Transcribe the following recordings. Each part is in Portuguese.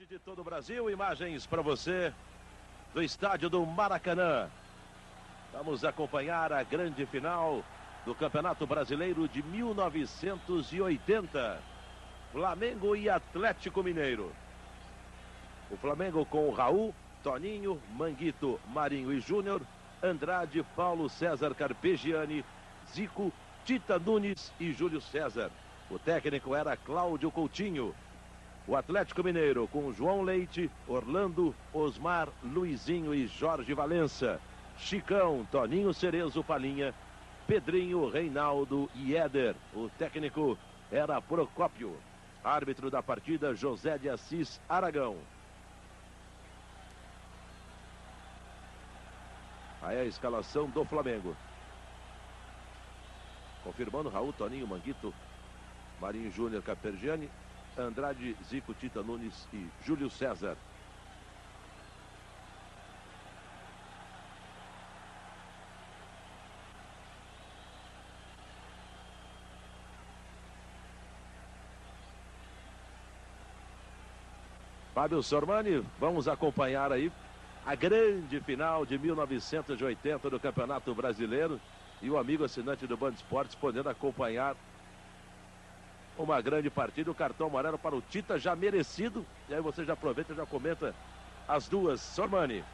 Gente de todo o Brasil, imagens para você do estádio do Maracanã. Vamos acompanhar a grande final do Campeonato Brasileiro de 1980. Flamengo e Atlético Mineiro. O Flamengo com o Raul, Toninho, Manguito, Marinho e Júnior, Andrade, Paulo César Carpegiani, Zico, Tita Nunes e Júlio César. O técnico era Cláudio Coutinho. O Atlético Mineiro com João Leite, Orlando, Osmar, Luizinho e Jorge Valença. Chicão, Toninho Cerezo, Palinha, Pedrinho, Reinaldo e Éder. O técnico era Procópio. Árbitro da partida, José de Assis Aragão. Aí a escalação do Flamengo. Confirmando Raul, Toninho, Manguito, Marinho Júnior, Carpegiani, Andrade, Zico, Tita Nunes e Júlio César. Fábio Sormani, vamos acompanhar aí a grande final de 1980 do Campeonato Brasileiro. E o amigo assinante do Band Esportes podendo acompanhar uma grande partida. O cartão amarelo para o Tita já merecido. E aí você já aproveita e já comenta as duas. Sormani.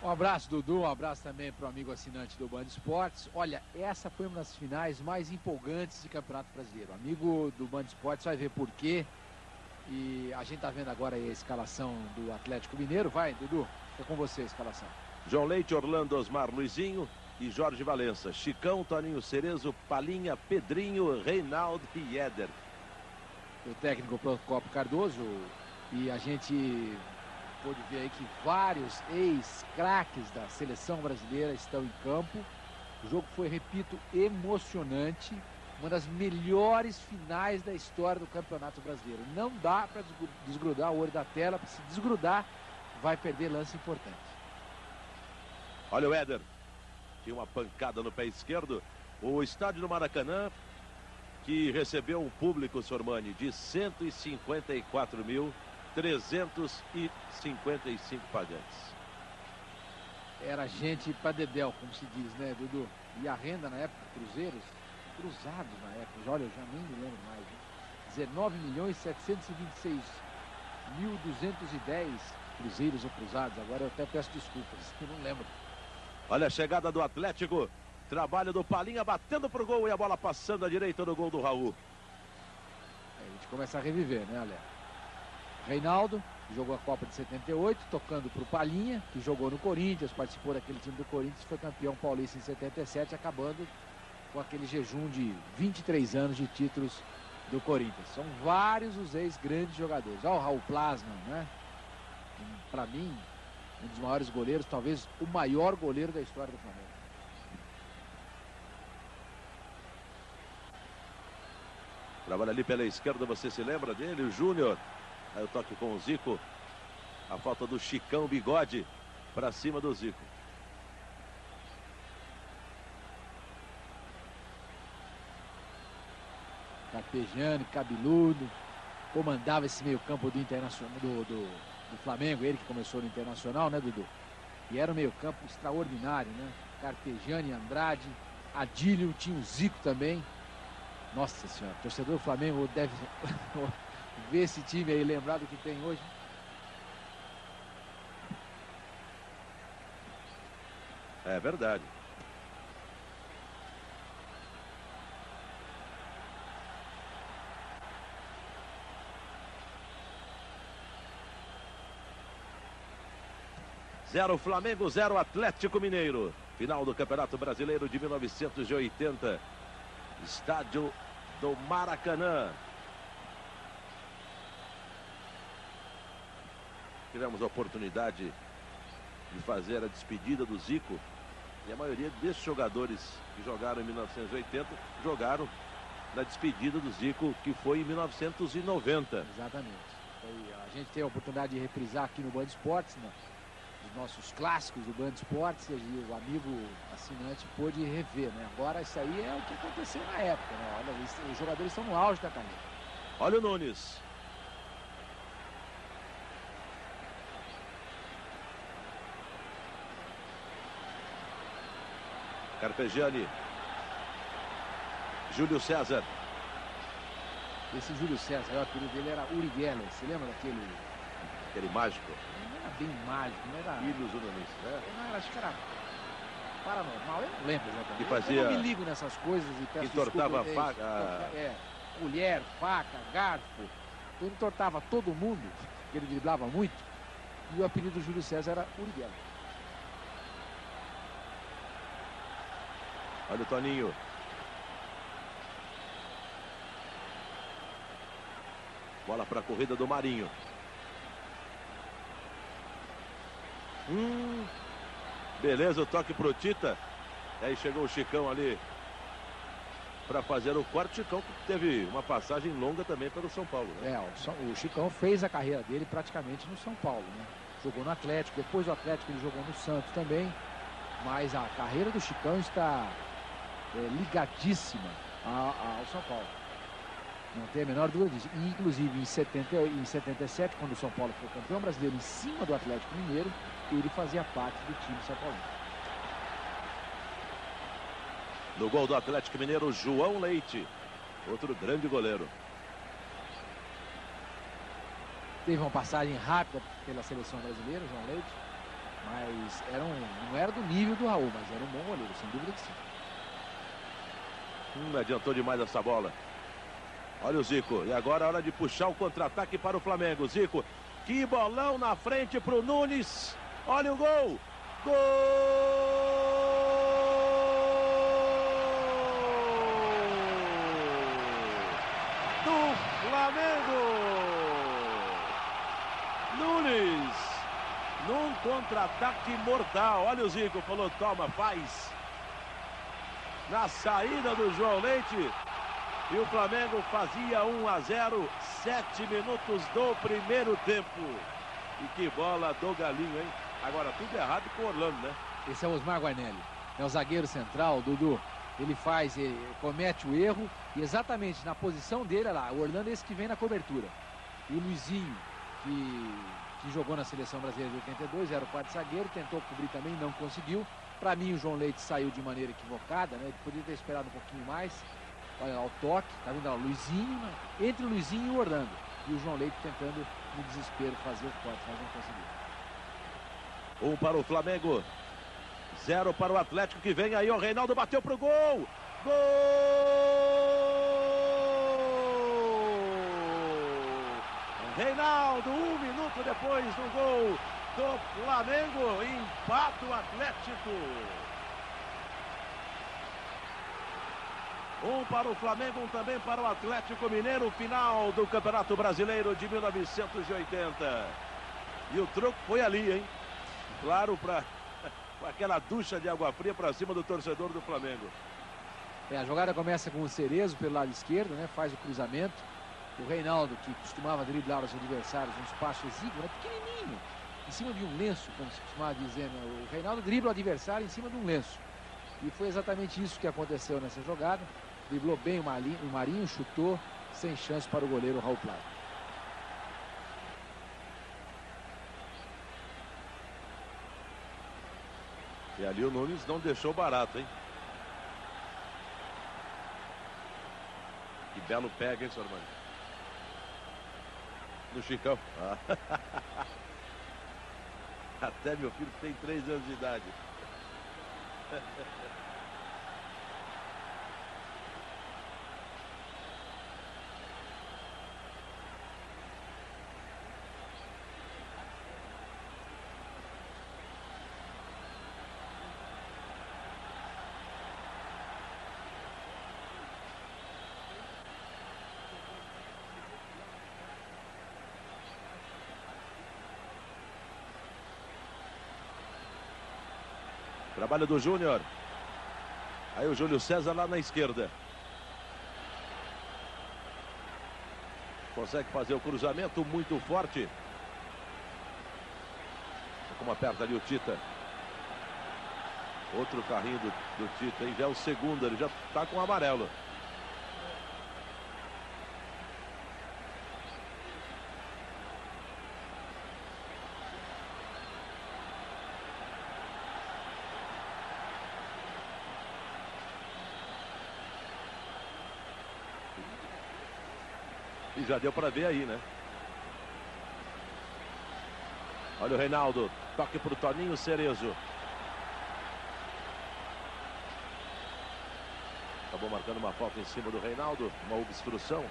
Um abraço, Dudu. Um abraço também para o amigo assinante do Band Esportes. Olha, essa foi uma das finais mais empolgantes de Campeonato Brasileiro. O amigo do Band Esportes vai ver por quê. E a gente tá vendo agora aí a escalação do Atlético Mineiro. Vai, Dudu, fica com você a escalação. João Leite, Orlando, Osmar, Luizinho e Jorge Valença. Chicão, Toninho Cerezo, Palinha, Pedrinho, Reinaldo e Éder. O técnico Procópio Cardoso. E a gente pôde ver aí que vários ex-craques da seleção brasileira estão em campo. O jogo foi, repito, emocionante. Uma das melhores finais da história do Campeonato Brasileiro. Não dá para desgrudar o olho da tela, porque se desgrudar, vai perder lance importante. Olha o Éder. Tinha uma pancada no pé esquerdo. O estádio do Maracanã, que recebeu um público, Sormani, de 154.355 pagantes. Era gente para dedéu, como se diz, né, Dudu? E a renda na época, cruzeiros, cruzados na época, olha, eu já nem me lembro mais, né? 19.726.210 cruzeiros ou cruzados. Agora eu até peço desculpas, eu não lembro. Olha a chegada do Atlético, trabalho do Palinha, batendo pro gol e a bola passando à direita do gol do Raul. Aí a gente começa a reviver, né, Ale? Reinaldo, que jogou a Copa de 78, tocando pro Palinha, que jogou no Corinthians, participou daquele time do Corinthians, foi campeão paulista em 77, acabando com aquele jejum de 23 anos de títulos do Corinthians. São vários os ex-grandes jogadores. Olha o Raul Plasman, né? Para mim, um dos maiores goleiros, talvez o maior goleiro da história do Flamengo. Trabalha ali pela esquerda, você se lembra dele? O Júnior. Aí o toque com o Zico. A falta do Chicão Bigode para cima do Zico. Carpegiani, cabeludo, comandava esse meio campo do Internacional, do Flamengo, ele que começou no Internacional, né, Dudu? E era um meio campo extraordinário, né? Carpegiani, Andrade, Adílio, tinha o Zico também. Nossa senhora, torcedor do Flamengo deve ver esse time aí, lembrar do que tem hoje. É verdade. Zero Flamengo, 0 Atlético Mineiro. Final do Campeonato Brasileiro de 1980. Estádio do Maracanã. Tivemos a oportunidade de fazer a despedida do Zico. E a maioria desses jogadores que jogaram em 1980 jogaram na despedida do Zico, que foi em 1990. Exatamente. A gente tem a oportunidade de reprisar aqui no Band Esportes, né? Os nossos clássicos do Band Esportes, e o amigo assinante pôde rever, né? Agora isso aí é o que aconteceu na época, né? Olha, os jogadores estão no auge da carreira. Olha o Nunes. Carpegiani. Júlio César. Esse Júlio César, o apelido dele era Uri Geller. Você lembra daquele? Aquele mágico. Não era bem mágico, não era. Ilhos Unanis, né? Não era, acho que era paranormal, eu não lembro exatamente. Que fazia... Eu não me ligo nessas coisas e peço entortava desculpa, faca. Colher, faca, garfo. Então ele entortava todo mundo, porque ele driblava muito. E o apelido do Júlio César era Uri Geller. Olha o Toninho. Bola para a corrida do Marinho. Beleza, o toque pro Tita. Aí chegou o Chicão ali para fazer o quarto. Chicão que teve uma passagem longa também pelo São Paulo, né? O Chicão fez a carreira dele praticamente no São Paulo, né? Jogou no Atlético, depois do Atlético ele jogou no Santos também. Mas a carreira do Chicão está ligadíssima ao São Paulo. Não tem a menor dúvida disso. E, inclusive, em 77, quando o São Paulo foi campeão brasileiro em cima do Atlético Mineiro, ele fazia parte do time São Paulo. No gol do Atlético Mineiro, João Leite. Outro grande goleiro. Teve uma passagem rápida pela seleção brasileira, João Leite. Mas não era do nível do Raul, mas era um bom goleiro, sem dúvida que sim. Adiantou demais essa bola. Olha o Zico. E agora é hora de puxar o contra-ataque para o Flamengo. Zico. Que bolão na frente para o Nunes. Olha o gol. Gol do Flamengo. Nunes. Num contra-ataque mortal. Olha o Zico. Falou, toma, faz. Na saída do João Leite. E o Flamengo fazia 1-0, 7 minutos do primeiro tempo. E que bola do Galinho, hein? Agora tudo errado com o Orlando, né? Esse é o Osmar Guarnelli. É o zagueiro central, Dudu. Ele comete o erro e exatamente na posição dele, olha lá, o Orlando é esse que vem na cobertura. E o Luizinho, que jogou na seleção brasileira de 82, era o quarto zagueiro, tentou cobrir também, não conseguiu. Para mim o João Leite saiu de maneira equivocada, né? Ele poderia ter esperado um pouquinho mais. Olha lá o toque, tá vendo lá o Luizinho, entre o Luizinho e o Orlando. E o João Leite tentando no desespero fazer o corte, mas não conseguiu. 1 para o Flamengo, 0 para o Atlético, que vem aí, o Reinaldo bateu pro gol. Gol! Reinaldo, 1 minuto depois do gol do Flamengo, empata o Atlético. 1 para o Flamengo, 1 também para o Atlético Mineiro, final do Campeonato Brasileiro de 1980. E o troco foi ali, hein? Claro, para aquela ducha de água fria para cima do torcedor do Flamengo. A jogada começa com o Cerezo pelo lado esquerdo, né? Faz o cruzamento. O Reinaldo, que costumava driblar os adversários num espaço exíguo, né? Pequenininho, em cima de um lenço, como se costumava dizer, né? O Reinaldo dribla o adversário em cima de um lenço. E foi exatamente isso que aconteceu nessa jogada. Driblou bem o Marinho, chutou, sem chance para o goleiro Raul Plata. E ali o Nunes não deixou barato, hein? Que belo pega, hein, senhor Armando? No Chicão. Até meu filho tem 3 anos de idade. Trabalho do Júnior. Aí o Júlio César lá na esquerda. Consegue fazer o cruzamento muito forte. Como aperta ali o Tita. Outro carrinho do Tita. E já é o segundo. Ele já está com o amarelo. E já deu para ver aí, né? Olha o Reinaldo. Toque para o Toninho Cerezo. Acabou marcando uma falta em cima do Reinaldo. Uma obstrução.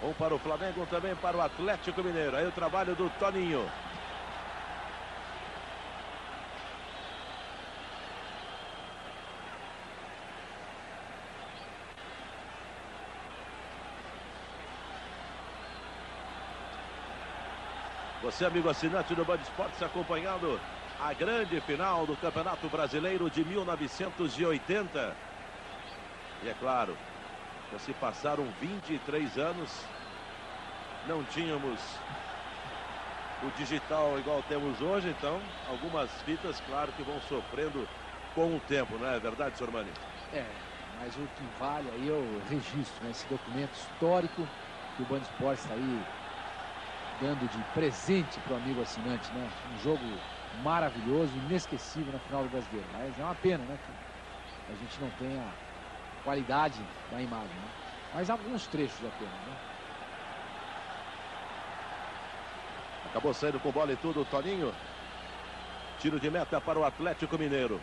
Um para o Flamengo, também para o Atlético Mineiro. Aí o trabalho do Toninho. Você, amigo assinante do Band Esportes, acompanhando a grande final do Campeonato Brasileiro de 1980. E é claro, já se passaram 23 anos, não tínhamos o digital igual temos hoje, então algumas fitas, claro, que vão sofrendo com o tempo, não é verdade, senhor Mani? É, mas o que vale aí é o registro, né? Esse documento histórico que o Band Esportes está aí dando de presente para o amigo assinante, né? Um jogo maravilhoso, inesquecível na final do Brasileiro. Mas é uma pena, né? Que a gente não tenha qualidade da imagem, né? Mas alguns trechos apenas, né? Acabou saindo com bola e tudo o Toninho. Tiro de meta para o Atlético Mineiro,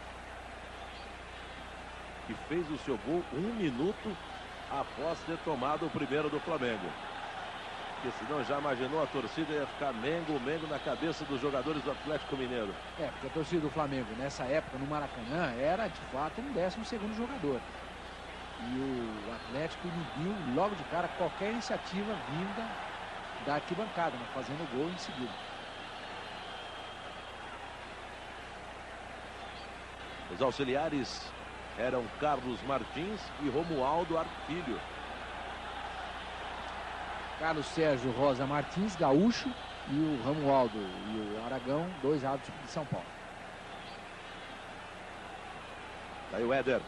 que fez o seu gol 1 minuto após ter tomado o primeiro do Flamengo. Porque senão já imaginou, a torcida ia ficar Mengo na cabeça dos jogadores do Atlético Mineiro. É, porque a torcida do Flamengo nessa época no Maracanã era de fato um 12º jogador. E o Atlético inibiu logo de cara qualquer iniciativa vinda da arquibancada, né, fazendo gol em seguida. Os auxiliares eram Carlos Martins e Romualdo Artilho. Carlos Sérgio Rosa Martins, gaúcho, e o Romualdo e o Aragão, 2 árbitros de São Paulo. Aí o Éder,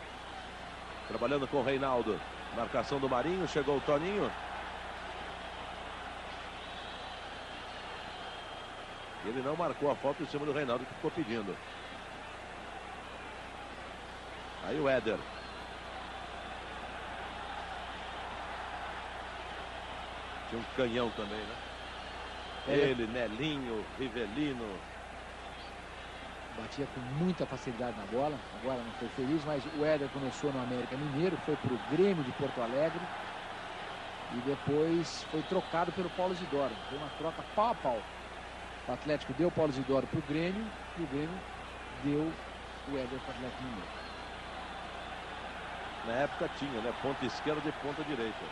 trabalhando com o Reinaldo. Marcação do Marinho, chegou o Toninho. Ele não marcou a falta em cima do Reinaldo, que ficou pedindo. Aí o Éder. Tinha um canhão também, né? Ele, Nelinho, Rivelino. Batia com muita facilidade na bola. Agora não foi feliz, mas o Éder começou no América Mineiro, foi para o Grêmio de Porto Alegre e depois foi trocado pelo Paulo Isidoro. Foi uma troca pau a pau. O Atlético deu o Paulo Isidoro para o Grêmio e o Grêmio deu o Éder para o Atlético Mineiro. Na época tinha, né? Ponta esquerda e ponta direita.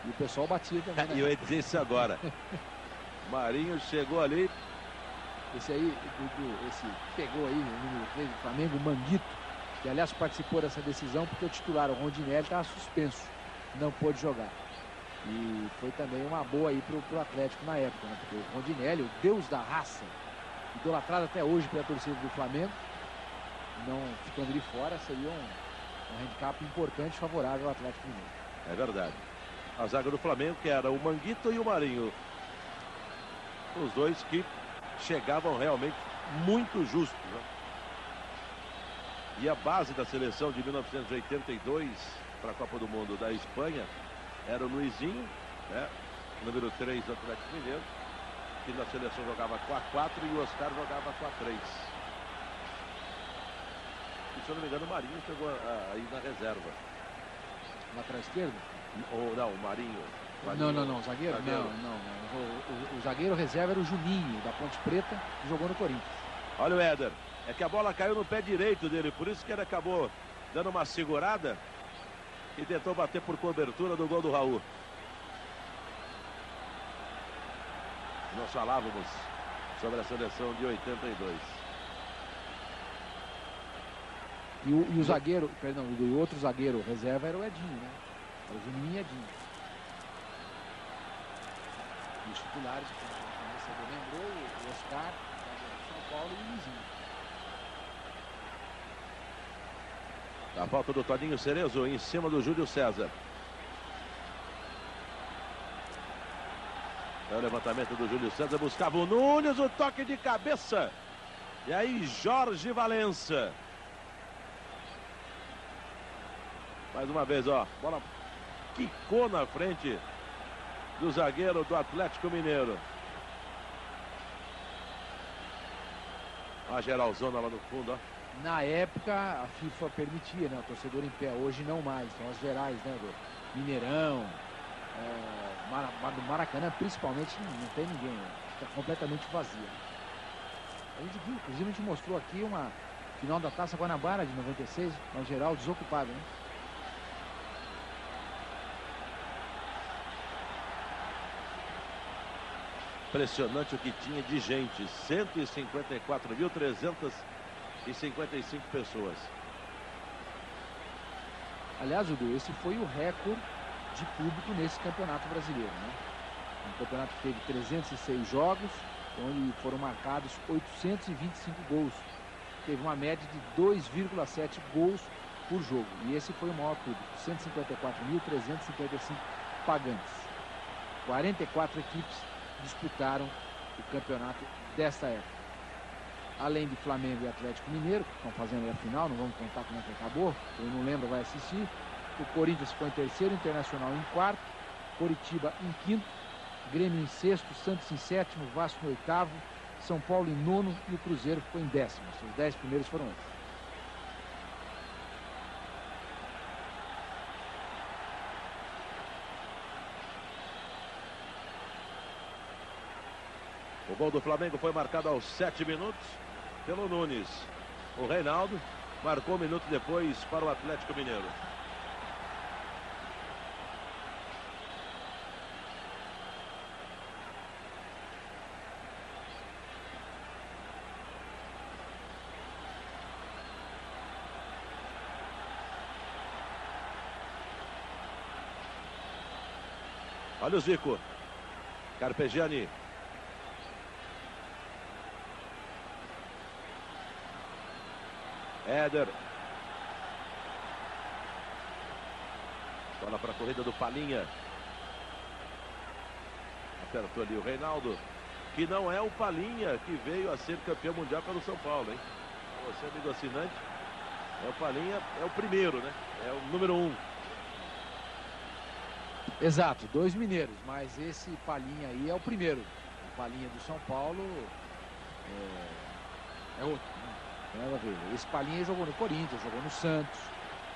E o pessoal batia também. E eu ia dizer isso agora. Marinho chegou ali. Esse aí, esse pegou aí o número 3 do Flamengo, o Manguito, que aliás participou dessa decisão porque o titular, o Rondinelli, estava suspenso, não pôde jogar. E foi também uma boa aí pro Atlético na época, né? Porque o Rondinelli, o deus da raça, idolatrado até hoje pela torcida do Flamengo, não ficando de fora, seria um handicap importante favorável ao Atlético Mineiro. É verdade. A zaga do Flamengo, que era o Manguito e o Marinho. Os dois que chegavam realmente muito justos, né? E a base da seleção de 1982 para a Copa do Mundo da Espanha era o Luizinho, né? Número 3 do Atlético Mineiro, que na seleção jogava 4-4 e o Oscar jogava 4-3. E se eu não me engano, o Marinho chegou aí na reserva. Lateral esquerdo? Ou não, o Marinho. Não, zagueiro? Não. O zagueiro reserva era o Juninho, da Ponte Preta, que jogou no Corinthians. Olha o Éder. É que a bola caiu no pé direito dele, por isso que ele acabou dando uma segurada e tentou bater por cobertura do gol do Raul. Nós falávamos sobre a seleção de 82. E o zagueiro, perdão, o outro zagueiro reserva era o Edinho, né? Era o Juninho e Edinho. E os titulares, como você lembrou, o Oscar, o São Paulo e o Luizinho. A falta do Toninho Cerezo em cima do Júlio César. É o levantamento do Júlio César, buscava o Nunes, o toque de cabeça. E aí Jorge Valença. Mais uma vez, ó, bola quicou na frente do zagueiro do Atlético Mineiro. A geralzona lá no fundo, ó. Na época a FIFA permitia, né, o torcedor em pé, hoje não mais. São as gerais, né, do Mineirão, do Maracanã principalmente não tem ninguém, né? Está completamente vazia. A gente viu, inclusive a gente mostrou aqui uma final da Taça Guanabara de 96, uma geral desocupada, né? Impressionante o que tinha de gente, 154.355 pessoas. Aliás, Udu, esse foi o recorde de público nesse campeonato brasileiro, né? Um campeonato que teve 306 jogos, onde foram marcados 825 gols. Teve uma média de 2,7 gols por jogo. E esse foi o maior público, 154.355 pagantes. 44 equipes disputaram o campeonato desta época. Além de Flamengo e Atlético Mineiro, que estão fazendo a final, não vamos contar como é que acabou, quem não lembra vai assistir. O Corinthians ficou em terceiro, Internacional em quarto, Coritiba em quinto, Grêmio em sexto, Santos em sétimo, Vasco em oitavo, São Paulo em nono e o Cruzeiro ficou em décimo. Os 10 primeiros foram esses. O gol do Flamengo foi marcado aos 7 minutos pelo Nunes. O Reinaldo marcou um minuto depois para o Atlético Mineiro. Olha o Zico. Carpegiani. Éder. Bola para a corrida do Palinha. Apertou ali o Reinaldo. Que não é o Palinha que veio a ser campeão mundial pelo São Paulo, hein? Você, amigo assinante, é o Palinha, é o primeiro, né? É o número 1. Exato, 2 mineiros, mas esse Palinha aí é o primeiro. O Palinha do São Paulo é outro. Esse Palinha jogou no Corinthians, jogou no Santos,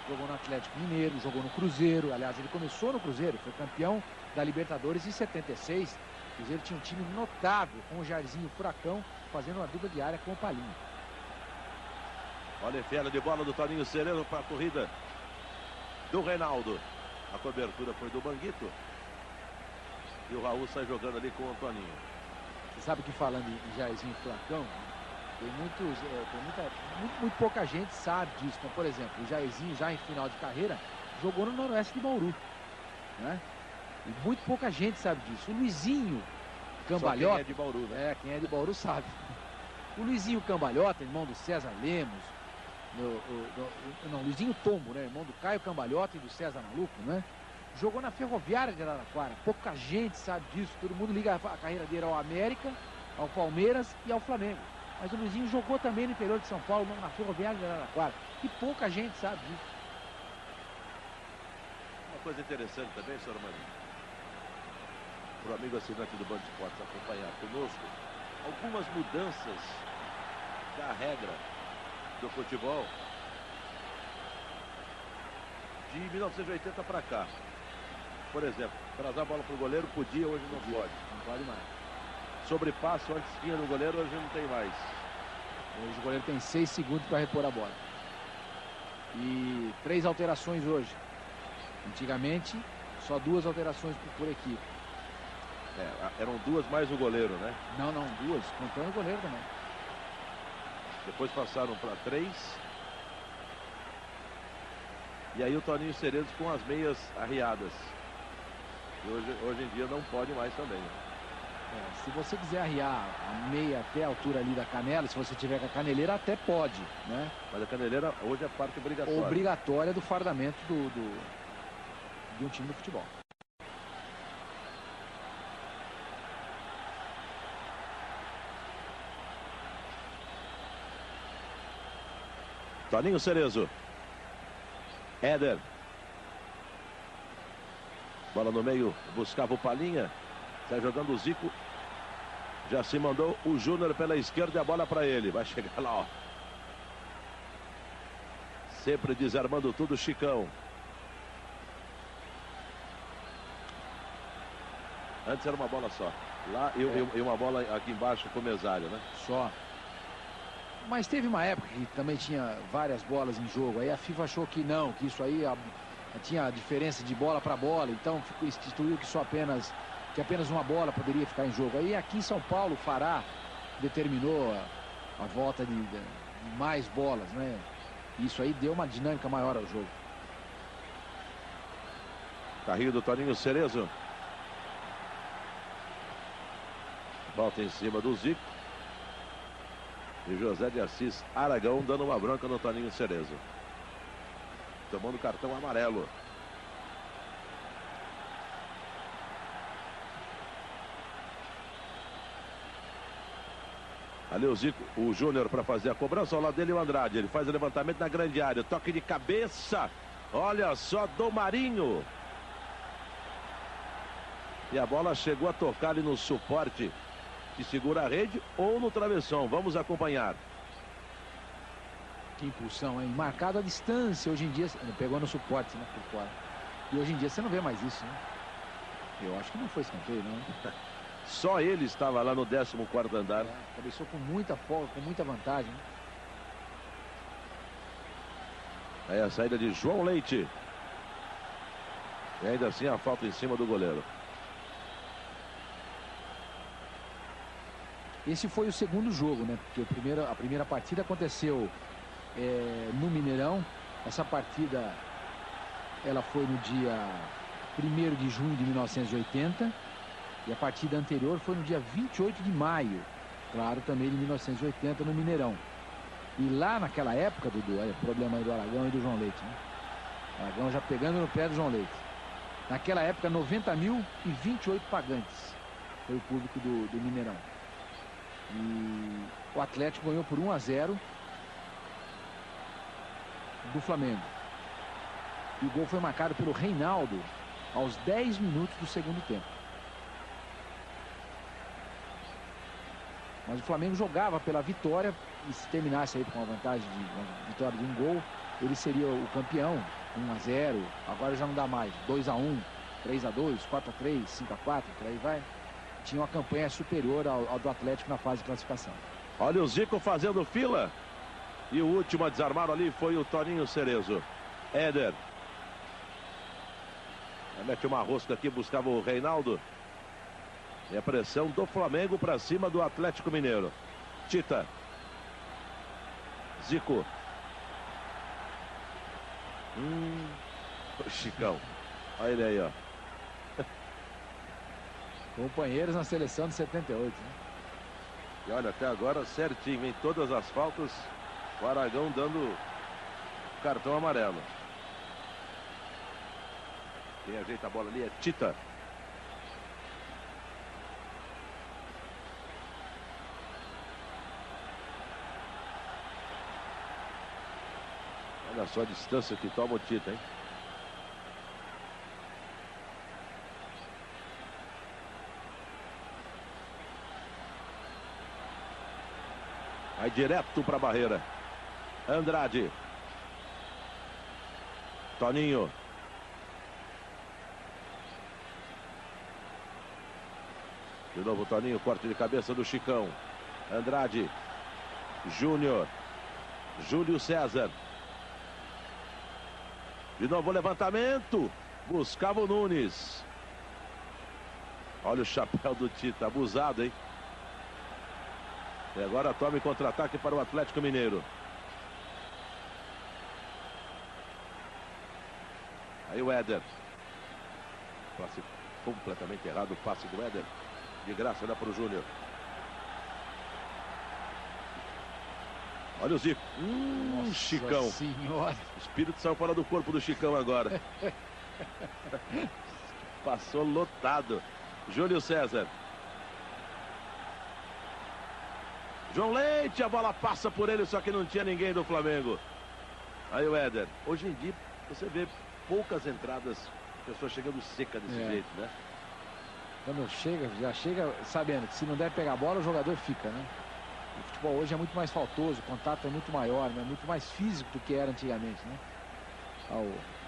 jogou no Atlético Mineiro, jogou no Cruzeiro. Aliás, ele começou no Cruzeiro, foi campeão da Libertadores em 76. O Cruzeiro tinha um time notável com o Jairzinho Furacão fazendo uma dupla de área com o Palinha. Olha a enfiada de bola do Toninho Cerezo para a corrida do Reinaldo. A cobertura foi do Manguito. E o Raul sai jogando ali com o Toninho. Você sabe que falando em Jairzinho Furacão, muito pouca gente sabe disso. Então, por exemplo, o Jairzinho, já em final de carreira, jogou no Noroeste de Bauru, né? E muito pouca gente sabe disso. O Luizinho Cambalhota, quem é de Bauru, né? Quem é de Bauru sabe. O Luizinho Cambalhota, irmão do César Lemos, Luizinho Tombo, né? Irmão do Caio Cambalhota e do César Maluco, né? Jogou na Ferroviária de Araraquara. Pouca gente sabe disso. Todo mundo liga a carreira dele ao América, ao Palmeiras e ao Flamengo. Mas o Luizinho jogou também no interior de São Paulo, na Ferroviária de Araraquara. E pouca gente sabe disso. Uma coisa interessante também, senhor Marinho, para o amigo assinante do Band Esportes acompanhar conosco, algumas mudanças da regra do futebol de 1980 para cá. Por exemplo, trazar a bola para o goleiro podia, hoje não pode. Não pode mais. Sobrepasso antes tinha no goleiro, hoje não tem mais. Hoje o goleiro tem 6 segundos para repor a bola. E 3 alterações hoje. Antigamente, só 2 alterações por equipe. Eram 2 mais o goleiro, né? Não, 2, contando o goleiro também. Depois passaram para 3. E aí o Toninho Cerezo com as meias arriadas. E hoje em dia não pode mais também. Se você quiser arriar a meia até a altura ali da canela, se você tiver com a caneleira, até pode, né? Mas a caneleira hoje é parte obrigatória. Obrigatória do fardamento de um time de futebol. Toninho Cerezo. Éder. Bola no meio, buscava o Palhinha. Sai jogando o Zico. Já se mandou o Júnior pela esquerda e a bola para ele. Vai chegar lá, ó. Sempre desarmando tudo, Chicão. Antes era uma bola só. Lá e uma bola aqui embaixo com o mesário, né? Só. Mas teve uma época que também tinha várias bolas em jogo. Aí a FIFA achou que não, que isso aí tinha diferença de bola para bola. Então instituiu que apenas uma bola poderia ficar em jogo. Aí aqui em São Paulo, o Fará determinou a volta de mais bolas, né? Isso aí deu uma dinâmica maior ao jogo. Carrinho do Toninho Cerezo. Volta em cima do Zico. E José de Assis Aragão dando uma bronca no Toninho Cerezo. Tomando cartão amarelo. Ali o Zico, o Júnior para fazer a cobrança. Ao lado dele o Andrade. Ele faz o levantamento na grande área. Toque de cabeça. Olha só do Marinho. E a bola chegou a tocar ali no suporte que segura a rede ou no travessão. Vamos acompanhar. Que impulsão, hein? Marcado a distância. Hoje em dia, pegou no suporte, né? Por fora. E hoje em dia você não vê mais isso, né? Eu acho que não foi escanteio, não. Só ele estava lá no 14º andar. Cabeçou com muita folga, com muita vantagem. Né? Aí a saída de João Leite. E ainda assim a falta em cima do goleiro. Esse foi o segundo jogo, né? Porque a primeira partida aconteceu no Mineirão. Essa partida ela foi no dia 1º de junho de 1980. E a partida anterior foi no dia 28 de maio. Claro, também de 1980 no Mineirão. E lá naquela época, Dudu, olha o problema aí do Aragão e do João Leite, né? Aragão já pegando no pé do João Leite. Naquela época, 90.028 pagantes. Foi o público do Mineirão. E o Atlético ganhou por 1-0 do Flamengo. E o gol foi marcado pelo Reinaldo aos 10 minutos do segundo tempo. Mas o Flamengo jogava pela vitória e se terminasse aí com uma vantagem de uma vitória de um gol, ele seria o campeão. 1-0, agora já não dá mais. 2-1, 3-2, 4-3, 5-4, por aí vai. Tinha uma campanha superior ao do Atlético na fase de classificação. Olha o Zico fazendo fila. E o último a desarmar ali foi o Toninho Cerezo. Éder. Mete uma rosca aqui, buscava o Reinaldo. E a pressão do Flamengo para cima do Atlético Mineiro. Tita. Zico. O Chicão. Olha ele aí, ó. Companheiros na seleção de 78, né? E olha, até agora certinho, em todas as faltas, o Aragão dando cartão amarelo. Quem ajeita a bola ali é Tita. Olha só a distância que toma o Tita, hein? Vai direto para a barreira. Andrade. Toninho. De novo Toninho, corte de cabeça do Chicão. Andrade. Júnior. Júlio César. De novo o levantamento. Buscava o Nunes. Olha o chapéu do Tita, abusado, hein? E agora tome contra-ataque para o Atlético Mineiro. Aí o Éder. Passe completamente errado, o passe do Éder. De graça, dá para o Júnior. Olha o Zico. Nossa Chicão. Senhora. O espírito saiu fora do corpo do Chicão agora. Passou lotado. Júlio César. João Leite, a bola passa por ele, só que não tinha ninguém do Flamengo. Aí o Éder. Hoje em dia, você vê poucas entradas, pessoas chegando seca desse jeito, né? Quando chega, já chega sabendo que se não der pegar a bola, o jogador fica, né? O futebol hoje é muito mais faltoso, o contato é muito maior, né? Muito mais físico do que era antigamente, né?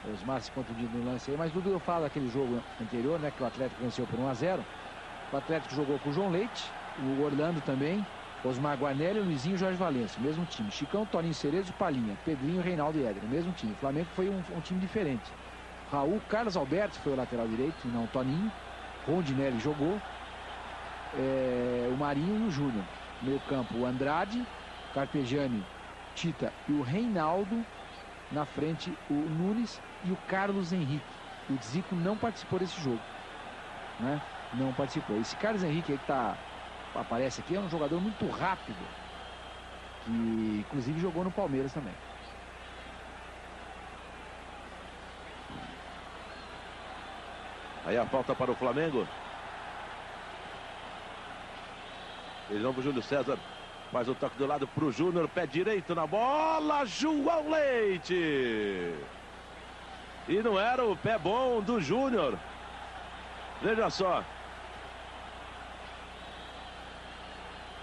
O Osmar se contundindo no lance aí, mas Dudu, eu falo daquele jogo anterior, né? Que o Atlético venceu por 1-0. O Atlético jogou com o João Leite, o Orlando também, Osmar Guarnelli, Luizinho e Jorge Valença, o mesmo time. Chicão, Toninho Cerezo, Palinha, Pedrinho, Reinaldo e Éder, o mesmo time. O Flamengo foi um time diferente. Raul, Carlos Alberto foi o lateral direito, e não o Toninho. Rondinelli jogou. O Marinho e o Júnior. Meio campo, o Andrade, Carpegiani, Tita e o Reinaldo. Na frente, o Nunes e o Carlos Henrique. O Zico não participou desse jogo, né? Não participou. Esse Carlos Henrique aí que aparece aqui é um jogador muito rápido, que inclusive jogou no Palmeiras também. Aí a falta para o Flamengo. De novo o Júlio César faz o toque do lado para o Júnior, pé direito na bola, João Leite. E não era o pé bom do Júnior. Veja só.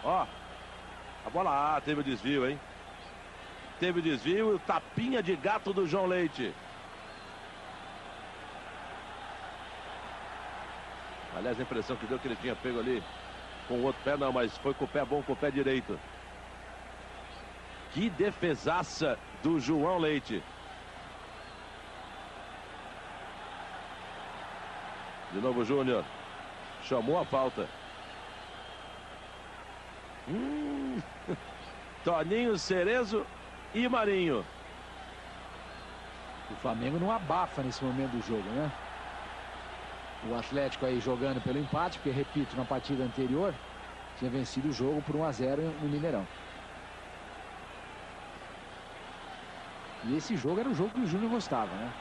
Ó, a bola teve o desvio, hein? Teve o desvio e o tapinha de gato do João Leite. Aliás, a impressão que deu que ele tinha pego ali com o outro pé, não, mas foi com o pé bom, com o pé direito. Que defesaça do João Leite. De novo o Júnior. Chamou a falta. Toninho, Cerezo e Marinho. O Flamengo não abafa nesse momento do jogo, né? O Atlético aí jogando pelo empate, porque, repito, na partida anterior tinha vencido o jogo por 1-0 no Mineirão. E esse jogo era o jogo que o Júnior gostava, né?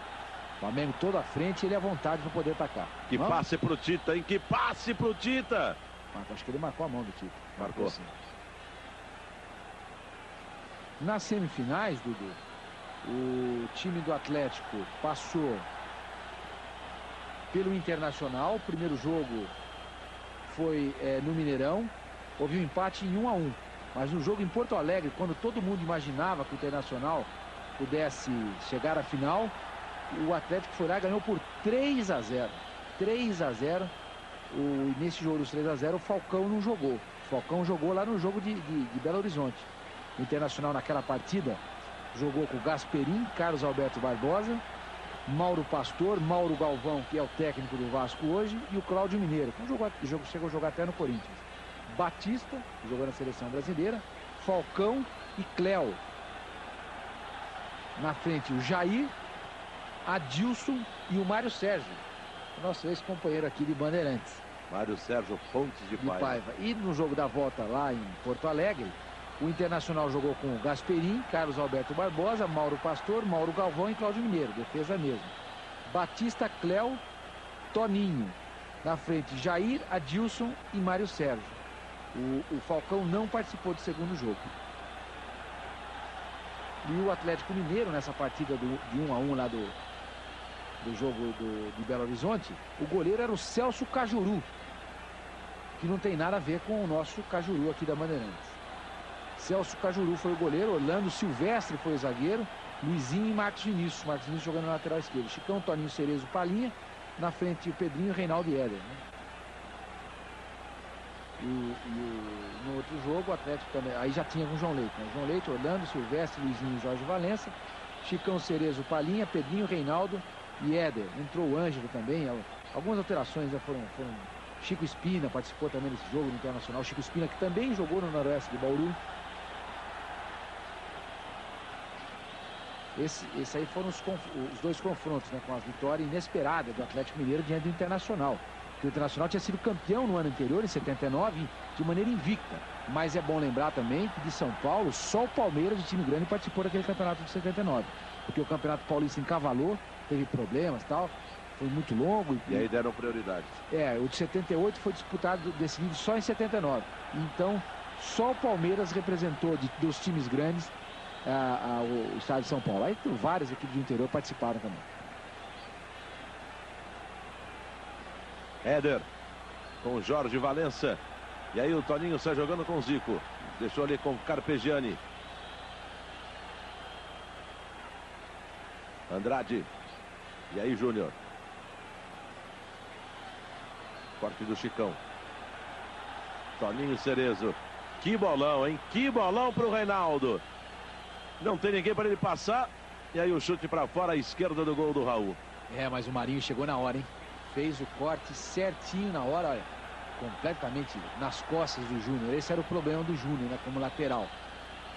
O Flamengo todo à frente e ele à vontade para poder atacar. Que passe pro Tita, hein? Que passe pro Tita! Acho que ele marcou a mão do Tita. Marcou. Assim. Nas semifinais, Dudu, o time do Atlético passou pelo Internacional. O primeiro jogo foi no Mineirão. Houve um empate em 1-1. Mas no jogo em Porto Alegre, quando todo mundo imaginava que o Internacional pudesse chegar à final, o Atlético foi lá e ganhou por 3-0. 3-0. Nesse jogo dos 3-0, o Falcão não jogou. O Falcão jogou lá no jogo de Belo Horizonte. O Internacional naquela partida jogou com o Gasperim, Carlos Alberto Barbosa, Mauro Pastor, Mauro Galvão, que é o técnico do Vasco hoje, e o Cláudio Mineiro, que chegou a jogar até no Corinthians. Batista, que jogou na seleção brasileira, Falcão e Cléo. Na frente o Jair, Adilson e o Mário Sérgio, nosso ex-companheiro aqui de Bandeirantes. Mário Sérgio Pontes de Paiva. E no jogo da volta lá em Porto Alegre, o Internacional jogou com o Gasperim, Carlos Alberto Barbosa, Mauro Pastor, Mauro Galvão e Cláudio Mineiro. Defesa mesmo. Batista, Cléo, Toninho. Na frente, Jair, Adilson e Mário Sérgio. O Falcão não participou do segundo jogo. E o Atlético Mineiro, nessa partida de 1-1 lá do jogo de Belo Horizonte, o goleiro era o Celso Cajuru, que não tem nada a ver com o nosso Cajuru aqui da Bandeirantes. Celso Cajuru foi o goleiro, Orlando Silvestre foi o zagueiro, Luizinho e Marcos Vinícius. Marcos Vinícius jogando na lateral esquerda. Chicão, Toninho, Cerezo, Palinha. Na frente o Pedrinho, Reinaldo e Éder, né? No outro jogo o Atlético também, aí já tinha com o João Leite, né? João Leite, Orlando, Silvestre, Luizinho e Jorge Valença. Chicão, Cerezo, Palinha, Pedrinho, Reinaldo e Éder. Entrou o Ângelo também. Algumas alterações já foram. Chico Espina participou também desse jogo no Internacional. Chico Espina, que também jogou no Noroeste de Bauru. Esse aí foram os dois confrontos, né, com a vitória inesperada do Atlético Mineiro diante do Internacional. que o Internacional tinha sido campeão no ano anterior, em 79, de maneira invicta. Mas é bom lembrar também que de São Paulo, só o Palmeiras, o time grande, participou daquele campeonato de 79. Porque o Campeonato Paulista encavalou, teve problemas e tal, foi muito longo. E aí deram prioridade. O de 78 foi disputado, decidido só em 79. Então, só o Palmeiras representou dos times grandes o estado de São Paulo. Aí várias equipes do interior participaram também. Éder com Jorge Valença. E aí o Toninho sai jogando com o Zico. Deixou ali com Carpegiani. Andrade. E aí Júnior. Corte do Chicão. Toninho Cerezo. Que bolão, hein? Que bolão pro Reinaldo. Não tem ninguém para ele passar. E aí o chute para fora à esquerda do gol do Raul. Mas o Marinho chegou na hora, hein? Fez o corte certinho na hora, olha, completamente nas costas do Júnior. Esse era o problema do Júnior, né, como lateral.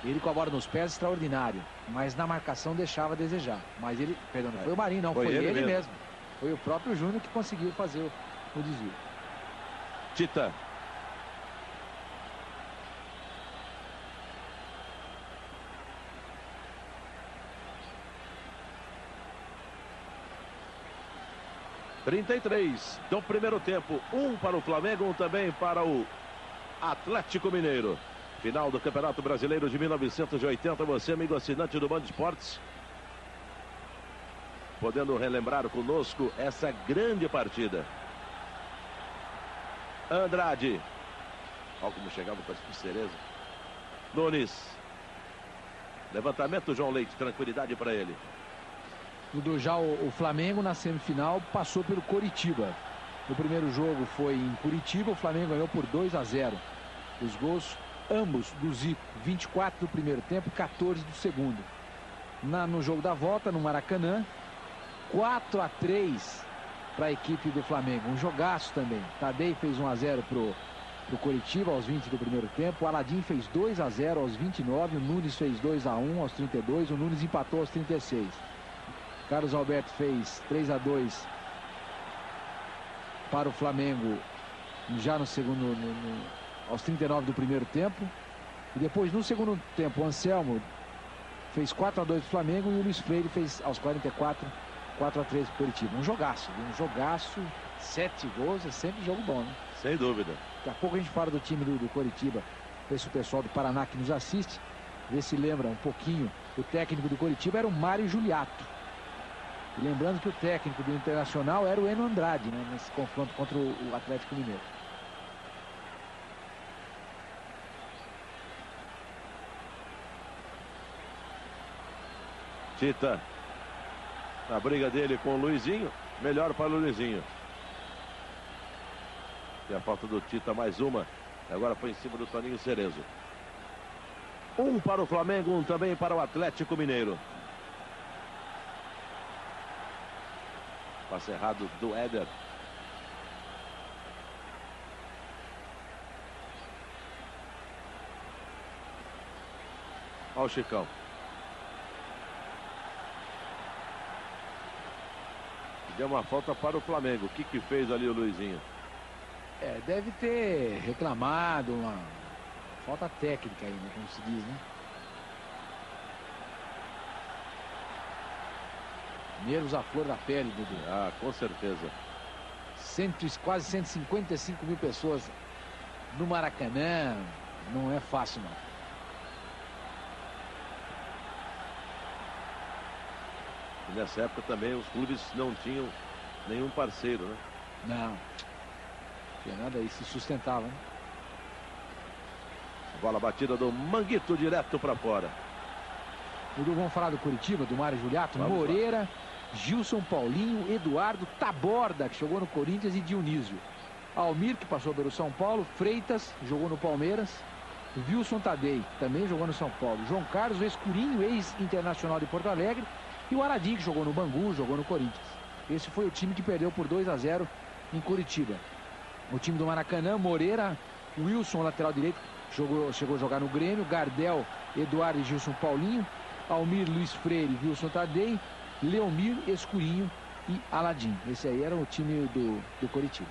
Ele com a bola nos pés, extraordinário, mas na marcação deixava a desejar. Mas ele, perdão, não foi o Marinho, não, foi ele mesmo. Foi o próprio Júnior que conseguiu fazer o desvio. Tita. (33 do primeiro tempo). 1 para o Flamengo, 1 também para o Atlético Mineiro. Final do Campeonato Brasileiro de 1980. Você, amigo assinante do Band Esportes, podendo relembrar conosco essa grande partida. Andrade. Olha como chegava com esse Cerezo. Nunes. Levantamento, João Leite. Tranquilidade para ele. Já o Flamengo na semifinal passou pelo Coritiba. O primeiro jogo foi em Curitiba, o Flamengo ganhou por 2-0. Os gols, ambos do Zico, 24 do primeiro tempo, 14 do segundo. No jogo da volta, no Maracanã, 4-3 para a equipe do Flamengo. Um jogaço também. Tadei fez 1-0 pro Coritiba aos 20 do primeiro tempo. O Aladim fez 2-0 aos 29. O Nunes fez 2-1 aos 32. O Nunes empatou aos 36. Carlos Alberto fez 3-2 para o Flamengo já no segundo, aos 39 do primeiro tempo. E depois, no segundo tempo, o Anselmo fez 4-2 para o Flamengo e o Luiz Freire fez aos 44, 4-3 para o Curitiba. Um jogaço, um jogaço, 7 gols, é sempre jogo bom, né? Sem dúvida. Daqui a pouco a gente fala do time do Curitiba, esse pessoal do Paraná que nos assiste, vê se lembra um pouquinho. O técnico do Curitiba era o Mário Juliato. E lembrando que o técnico do Internacional era o Eno Andrade, né, nesse confronto contra o Atlético Mineiro. Tita. A briga dele com o Luizinho. Melhor para o Luizinho. E a falta do Tita, mais uma. Agora foi em cima do Toninho Cerezo. 1 para o Flamengo, 1 também para o Atlético Mineiro. Passe errado do Éder. Olha o Chicão. Deu uma falta para o Flamengo. O que fez ali o Luizinho? Deve ter reclamado uma falta técnica aí, né, como se diz, né? Nervos à flor da pele, Dudu. Ah, com certeza. Quase 155 mil pessoas no Maracanã. Não é fácil, não. E nessa época também os clubes não tinham nenhum parceiro, né? Não. Tinha nada aí, se sustentava, né? Bola batida do Manguito direto para fora. Dudu, vamos falar do Curitiba, do Mário Juliato, vamos Moreira, lá. Gilson, Paulinho, Eduardo, Taborda, que jogou no Corinthians, e Dionísio. Almir, que passou pelo São Paulo, Freitas, jogou no Palmeiras, Wilson Tadei, também jogou no São Paulo, João Carlos, o Escurinho, ex-internacional de Porto Alegre, e o Aradim, que jogou no Bangu, jogou no Corinthians. Esse foi o time que perdeu por 2-0 em Curitiba. O time do Maracanã, Moreira, Wilson, lateral direito, chegou a jogar no Grêmio, Gardel, Eduardo e Gilson, Paulinho, Almir, Luiz Freire, Wilson Tadei, Leomir, Escurinho e Aladim. Esse aí era o time do Coritiba.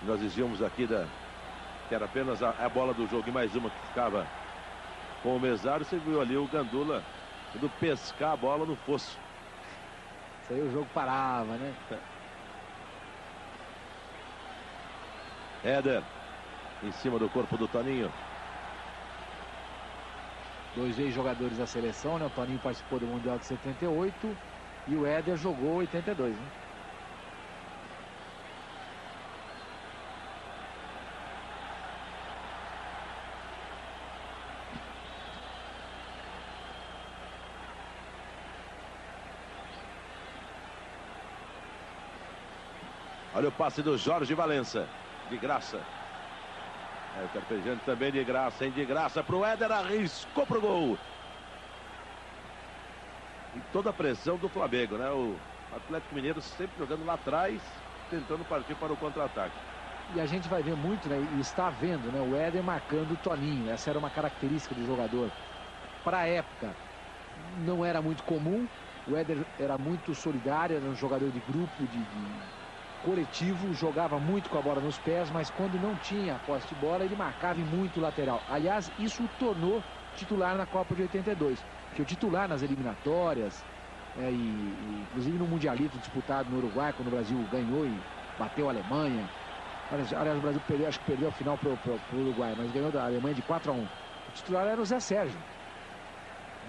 Nós dizíamos aqui que era apenas a bola do jogo e mais uma que ficava com o mesário. Você viu ali o Gandula indo pescar a bola no fosso. Isso aí o jogo parava, né? Éder em cima do corpo do Toninho. 2 ex-jogadores da seleção, né? O Toninho participou do Mundial de 78 e o Éder jogou 82, né? Olha o passe do Jorge Valença. De graça. O Carpegiani também de graça, hein? De graça para o Éder. Arriscou para o gol. E toda a pressão do Flamengo, né? O Atlético Mineiro sempre jogando lá atrás, tentando partir para o contra-ataque. E a gente vai ver muito, né? E está vendo, né? O Éder marcando o Toninho. Essa era uma característica do jogador. Para a época, não era muito comum. O Éder era muito solidário, era um jogador de grupo, de coletivo, jogava muito com a bola nos pés, mas quando não tinha posse de bola, ele marcava muito o lateral. Aliás, isso o tornou titular na Copa de 82, porque o titular nas eliminatórias, inclusive no Mundialito disputado no Uruguai, quando o Brasil ganhou e bateu a Alemanha. Aliás, o Brasil perdeu, acho que perdeu a final para o Uruguai, mas ganhou da Alemanha de 4-1. O titular era o Zé Sérgio.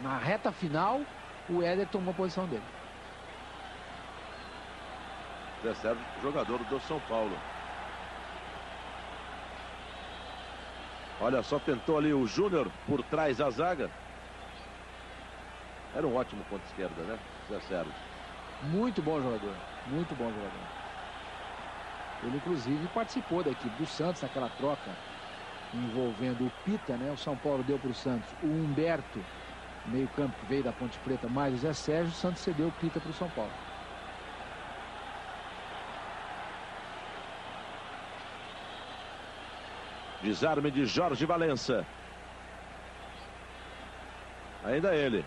Na reta final, o Éder tomou a posição dele. Zé Sérgio, jogador do São Paulo. Olha só, tentou ali o Júnior por trás da zaga. Era um ótimo ponto esquerda, né? Zé Sérgio. Muito bom jogador. Muito bom jogador. Ele, inclusive, participou da equipe do Santos naquela troca envolvendo o Pita, né? O São Paulo deu para o Santos o Humberto, meio campo que veio da Ponte Preta, mais o Zé Sérgio. O Santos cedeu o Pita para o São Paulo. Desarme de Jorge Valença. Ainda ele.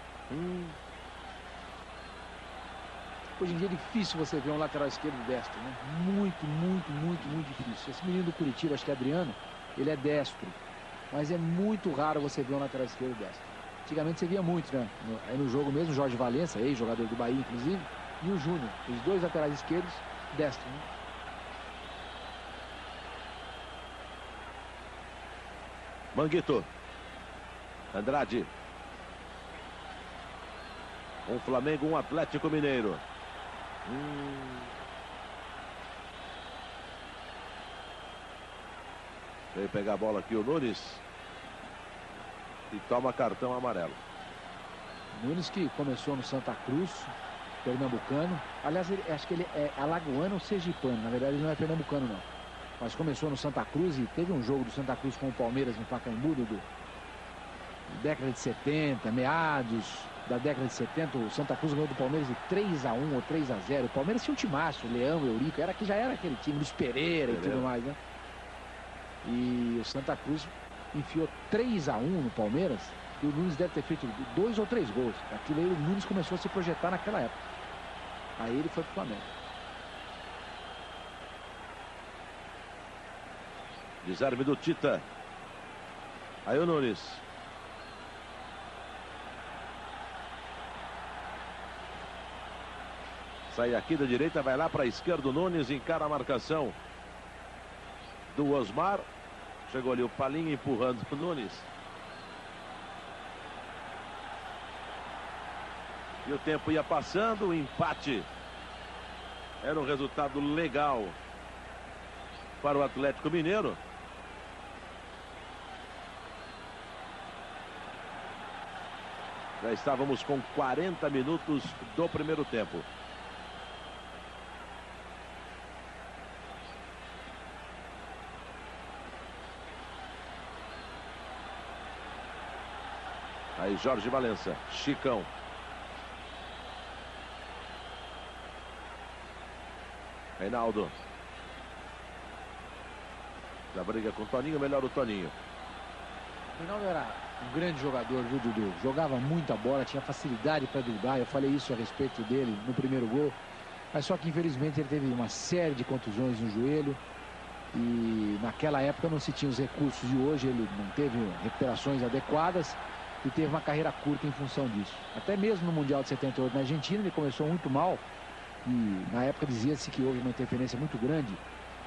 Hoje em dia é difícil você ver um lateral esquerdo destro, né? Muito, muito, muito, muito difícil. Esse menino do Curitiba, acho que é Adriano, ele é destro. Mas é muito raro você ver um lateral esquerdo destro. Antigamente você via muito, né? Aí no jogo mesmo, Jorge Valença, ex-jogador do Bahia, inclusive, e o Júnior, os 2 laterais esquerdos destro, né? Manguito. Andrade. Um Flamengo, um Atlético Mineiro. Veio pegar a bola aqui o Nunes. E toma cartão amarelo. Nunes, que começou no Santa Cruz, pernambucano. Aliás, acho que ele é alagoano ou sergipano. Na verdade, ele não é pernambucano, não. Mas começou no Santa Cruz e teve um jogo do Santa Cruz com o Palmeiras no Pacaembu, década de 70, meados da década de 70. O Santa Cruz ganhou do Palmeiras de 3-1 ou 3-0. O Palmeiras tinha um timaço, o Leão, o Eurico, já era aquele time, Luiz Pereira e tudo mais, né? E o Santa Cruz enfiou 3-1 no Palmeiras e o Nunes deve ter feito 2 ou 3 gols. Aquilo aí, o Nunes começou a se projetar naquela época. Aí ele foi pro Flamengo. Desarme do Tita. Aí o Nunes. Sai aqui da direita, vai lá para a esquerda. O Nunes encara a marcação do Osmar. Chegou ali o Palinha empurrando o Nunes. E o tempo ia passando, o empate. Era um resultado legal para o Atlético Mineiro. Já estávamos com 40 minutos do primeiro tempo. Aí Jorge Valença, Chicão. Reinaldo. Da briga com o Toninho, melhor o Toninho. O Reinaldo era um grande jogador, viu, Dudu? Jogava muita bola, tinha facilidade para driblar. Eu falei isso a respeito dele no primeiro gol. Mas só que infelizmente ele teve uma série de contusões no joelho. E naquela época não se tinha os recursos de hoje, ele não teve recuperações adequadas e teve uma carreira curta em função disso. Até mesmo no Mundial de 78 na Argentina ele começou muito mal e na época dizia-se que houve uma interferência muito grande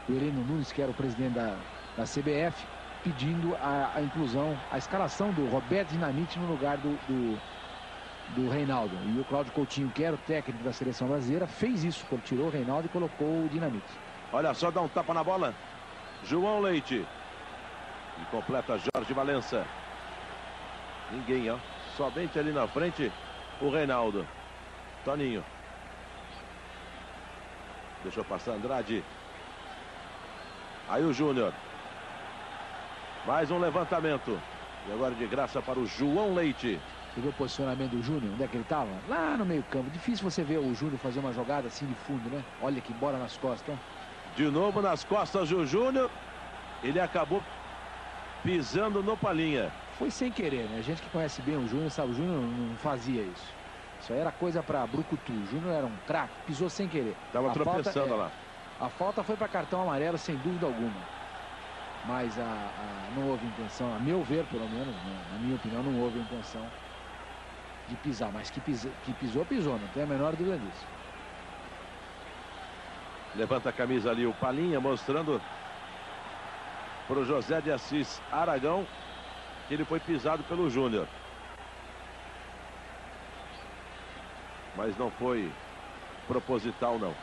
do Heleno Nunes, que era o presidente da CBF, pedindo a inclusão, a escalação do Roberto Dinamite no lugar do Reinaldo. E o Cláudio Coutinho, que era o técnico da seleção brasileira, fez isso, tirou o Reinaldo e colocou o Dinamite. Olha só, dá um tapa na bola. João Leite. E completa Jorge Valença. Ninguém, ó. Somente ali na frente o Reinaldo. Toninho. Deixou passar Andrade. Aí o Júnior. Mais um levantamento. E agora de graça para o João Leite. Você viu o posicionamento do Júnior? Onde é que ele estava? Lá no meio campo. Difícil você ver o Júnior fazer uma jogada assim de fundo, né? Olha que bola nas costas. De novo nas costas do Júnior. Ele acabou pisando no Palinha. Foi sem querer, né? A gente que conhece bem o Júnior sabe, o Júnior não fazia isso. Isso aí era coisa para brucutu. O Júnior era um craque, pisou sem querer. Tava tropeçando lá. A falta foi para cartão amarelo, sem dúvida alguma. Mas não houve intenção, a meu ver, pelo menos, né? Na minha opinião, não houve intenção de pisar. Mas que pisou, pisou. Não tem a menor dúvida disso. Levanta a camisa ali o Palinha, mostrando para o José de Assis Aragão que ele foi pisado pelo Júnior. Mas não foi proposital, não.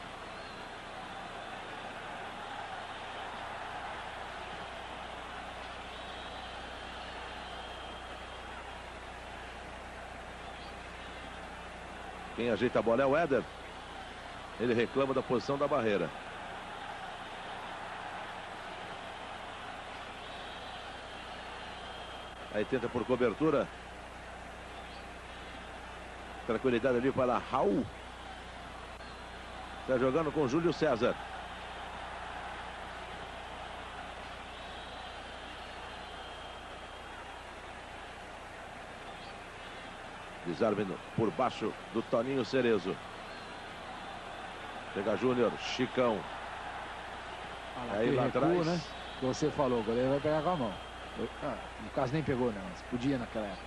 Quem ajeita a bola é o Éder. Ele reclama da posição da barreira. Aí tenta por cobertura. Tranquilidade ali para Raul. Está jogando com Júlio César. Desarme por baixo do Toninho Cerezo. Chega Júnior, Chicão. Aí lá atrás, né? Você falou, o goleiro vai pegar com a mão. No caso nem pegou, né? Mas podia naquela época.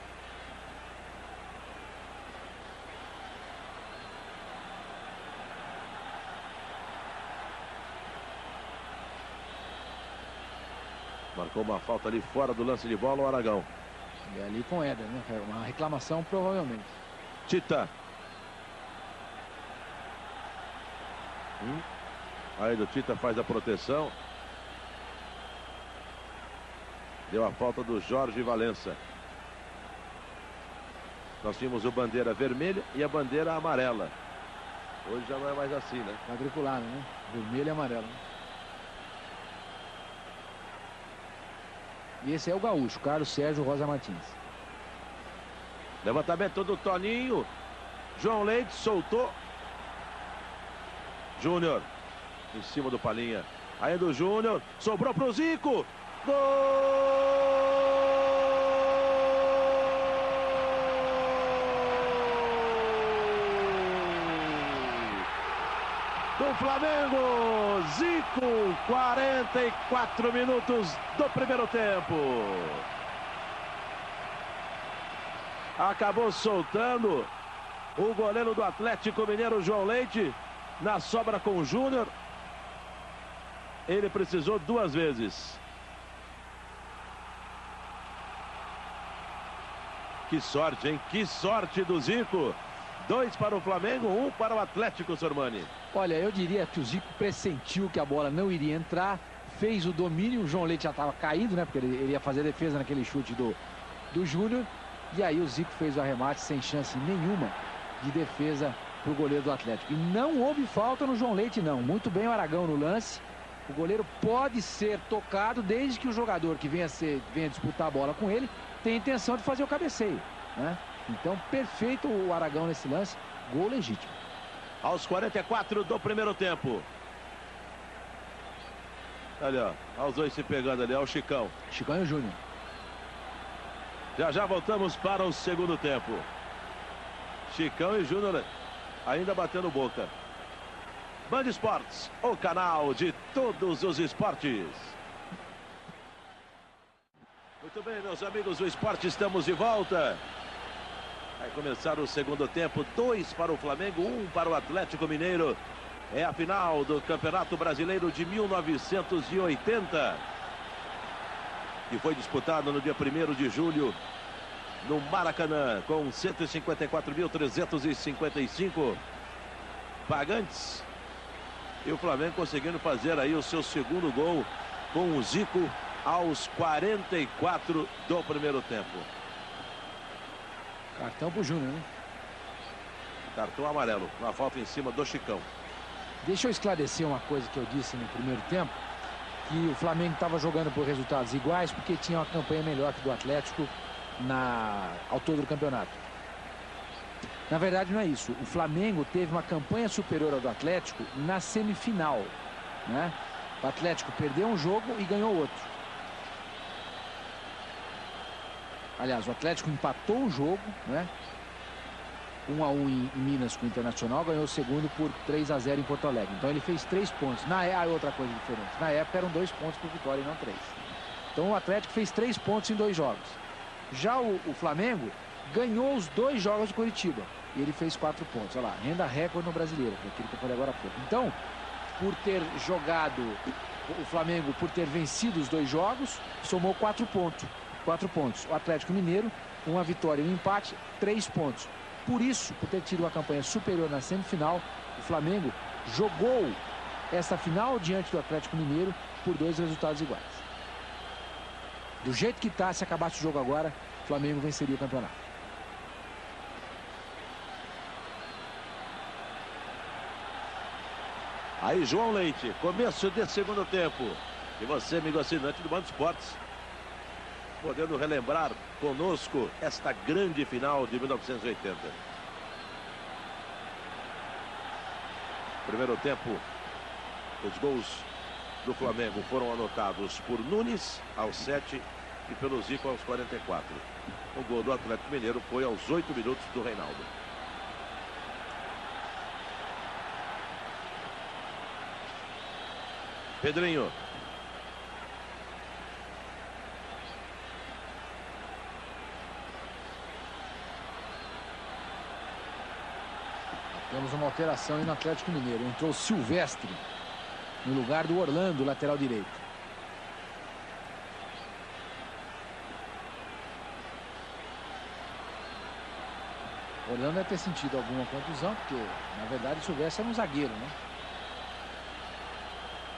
Marcou uma falta ali fora do lance de bola o Aragão. E ali com o Éder, né? Uma reclamação provavelmente. Tita. Aí do Tita faz a proteção. Deu a falta do Jorge Valença. Nós tínhamos o bandeira vermelha e a bandeira amarela. Hoje já não é mais assim, né? Quadriculado, né? Vermelho e amarelo. Né? E esse é o gaúcho, Carlos Sérgio Rosa Martins. Levantamento do Toninho. João Leite soltou. Júnior em cima do Palinha. Aí do Júnior. Sobrou pro Zico. Gol! Do Flamengo, Zico, 44 minutos do primeiro tempo. Acabou soltando o goleiro do Atlético Mineiro, João Leite, na sobra com o Júnior. Ele precisou duas vezes. Que sorte, hein? Que sorte do Zico. 2 para o Flamengo, 1 para o Atlético, Sormani. Olha, eu diria que o Zico pressentiu que a bola não iria entrar, fez o domínio, o João Leite já estava caído, né? Porque ele ia fazer a defesa naquele chute do Júnior. E aí o Zico fez o arremate sem chance nenhuma de defesa para o goleiro do Atlético. E não houve falta no João Leite, não. Muito bem o Aragão no lance. O goleiro pode ser tocado desde que o jogador que venha disputar a bola com ele tenha intenção de fazer o cabeceio, né? Então, perfeito o Aragão nesse lance. Gol legítimo. Aos 44 do primeiro tempo. Olha, ó, os dois se pegando ali, ó, o Chicão. Chicão e o Júnior. Já voltamos para o segundo tempo. Chicão e Júnior ainda batendo boca. Band Esportes, o canal de todos os esportes. Muito bem, meus amigos do esporte, estamos de volta. Vai começar o segundo tempo, 2 para o Flamengo, 1 para o Atlético Mineiro. É a final do Campeonato Brasileiro de 1980. Que foi disputado no dia 1º de julho, no Maracanã, com 154.355 pagantes. E o Flamengo conseguindo fazer aí o seu segundo gol com o Zico aos 44 do primeiro tempo. Cartão pro Júnior, né? Cartão amarelo, uma falta em cima do Chicão. Deixa eu esclarecer uma coisa que eu disse no primeiro tempo, que o Flamengo estava jogando por resultados iguais porque tinha uma campanha melhor que do Atlético ao todo do campeonato. Na verdade não é isso. O Flamengo teve uma campanha superior ao do Atlético na semifinal, né? O Atlético perdeu um jogo e ganhou outro. Aliás, o Atlético empatou um jogo, né? 1 a 1 em Minas com o Internacional, ganhou o segundo por 3 a 0 em Porto Alegre. Então ele fez 3 pontos. Outra coisa diferente. Na época eram 2 pontos por vitória e não 3. Então o Atlético fez 3 pontos em 2 jogos. Já o Flamengo ganhou os 2 jogos de Curitiba. E ele fez 4 pontos. Olha lá, renda recorde no Brasileiro, que é aquilo que eu falei agora há pouco. Então, por ter jogado, o Flamengo, por ter vencido os 2 jogos, somou 4 pontos. 4 pontos. O Atlético Mineiro, uma vitória e um empate, 3 pontos. Por isso, por ter tido uma campanha superior na semifinal, o Flamengo jogou essa final diante do Atlético Mineiro por 2 resultados iguais. Do jeito que está, se acabasse o jogo agora, o Flamengo venceria o campeonato. Aí João Leite, começo de segundo tempo. E você, amigo assinante do Band Esportes, podendo relembrar conosco esta grande final de 1980. Primeiro tempo, os gols do Flamengo foram anotados por Nunes aos 7 e pelo Zico aos 44. O gol do Atlético Mineiro foi aos 8 minutos do Reinaldo. Pedrinho. Temos uma alteração aí no Atlético Mineiro. Entrou o Silvestre no lugar do Orlando, lateral direito. O Orlando deve ter sentido alguma contusão, porque na verdade o Silvestre era um zagueiro, né?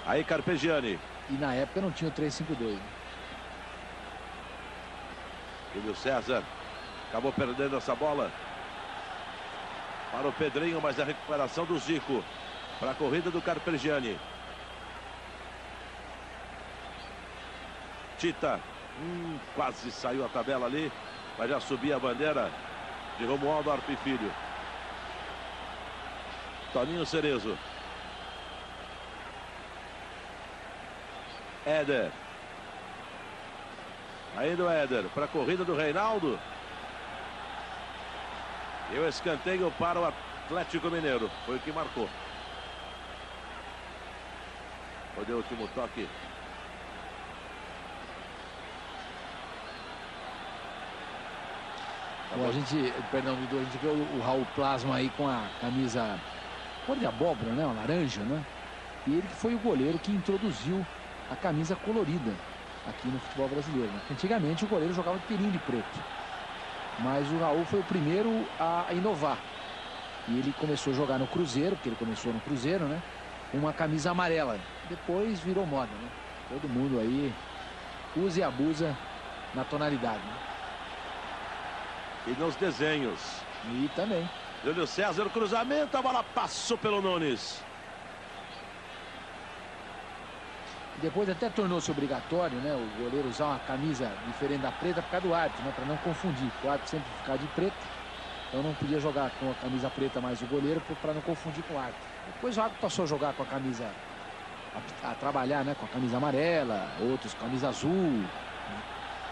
Aí Carpegiani. E na época não tinha o 3-5-2. Né? Júlio César acabou perdendo essa bola para o Pedrinho, mas a recuperação do Zico para a corrida do Carpegiani. Tita, quase saiu a tabela ali, mas já subia a bandeira de Romualdo Arpe Filho. Toninho Cerezo. Éder. Ainda o Éder para a corrida do Reinaldo. E o escanteio para o Atlético Mineiro. Foi o que marcou. Foi o último toque. Bom, a gente vê o Raul Plasma aí com a camisa cor de abóbora, né? Uma laranja, né? E ele que foi o goleiro que introduziu a camisa colorida aqui no futebol brasileiro. Né? Antigamente o goleiro jogava de pelinho de preto. Mas o Raul foi o primeiro a inovar. E ele começou a jogar no Cruzeiro, porque ele começou no Cruzeiro, né? Uma camisa amarela. Depois virou moda, né? Todo mundo aí usa e abusa na tonalidade. Né? E nos desenhos. E também. Júlio César, cruzamento, a bola passou pelo Nunes. Depois até tornou-se obrigatório, né, o goleiro usar uma camisa diferente da preta por causa do árbitro, né, para não confundir. O árbitro sempre ficar de preto, então não podia jogar com a camisa preta mais o goleiro para não confundir com o árbitro. Depois o árbitro passou a jogar com a camisa, a trabalhar, né, com a camisa amarela, outros com a camisa azul,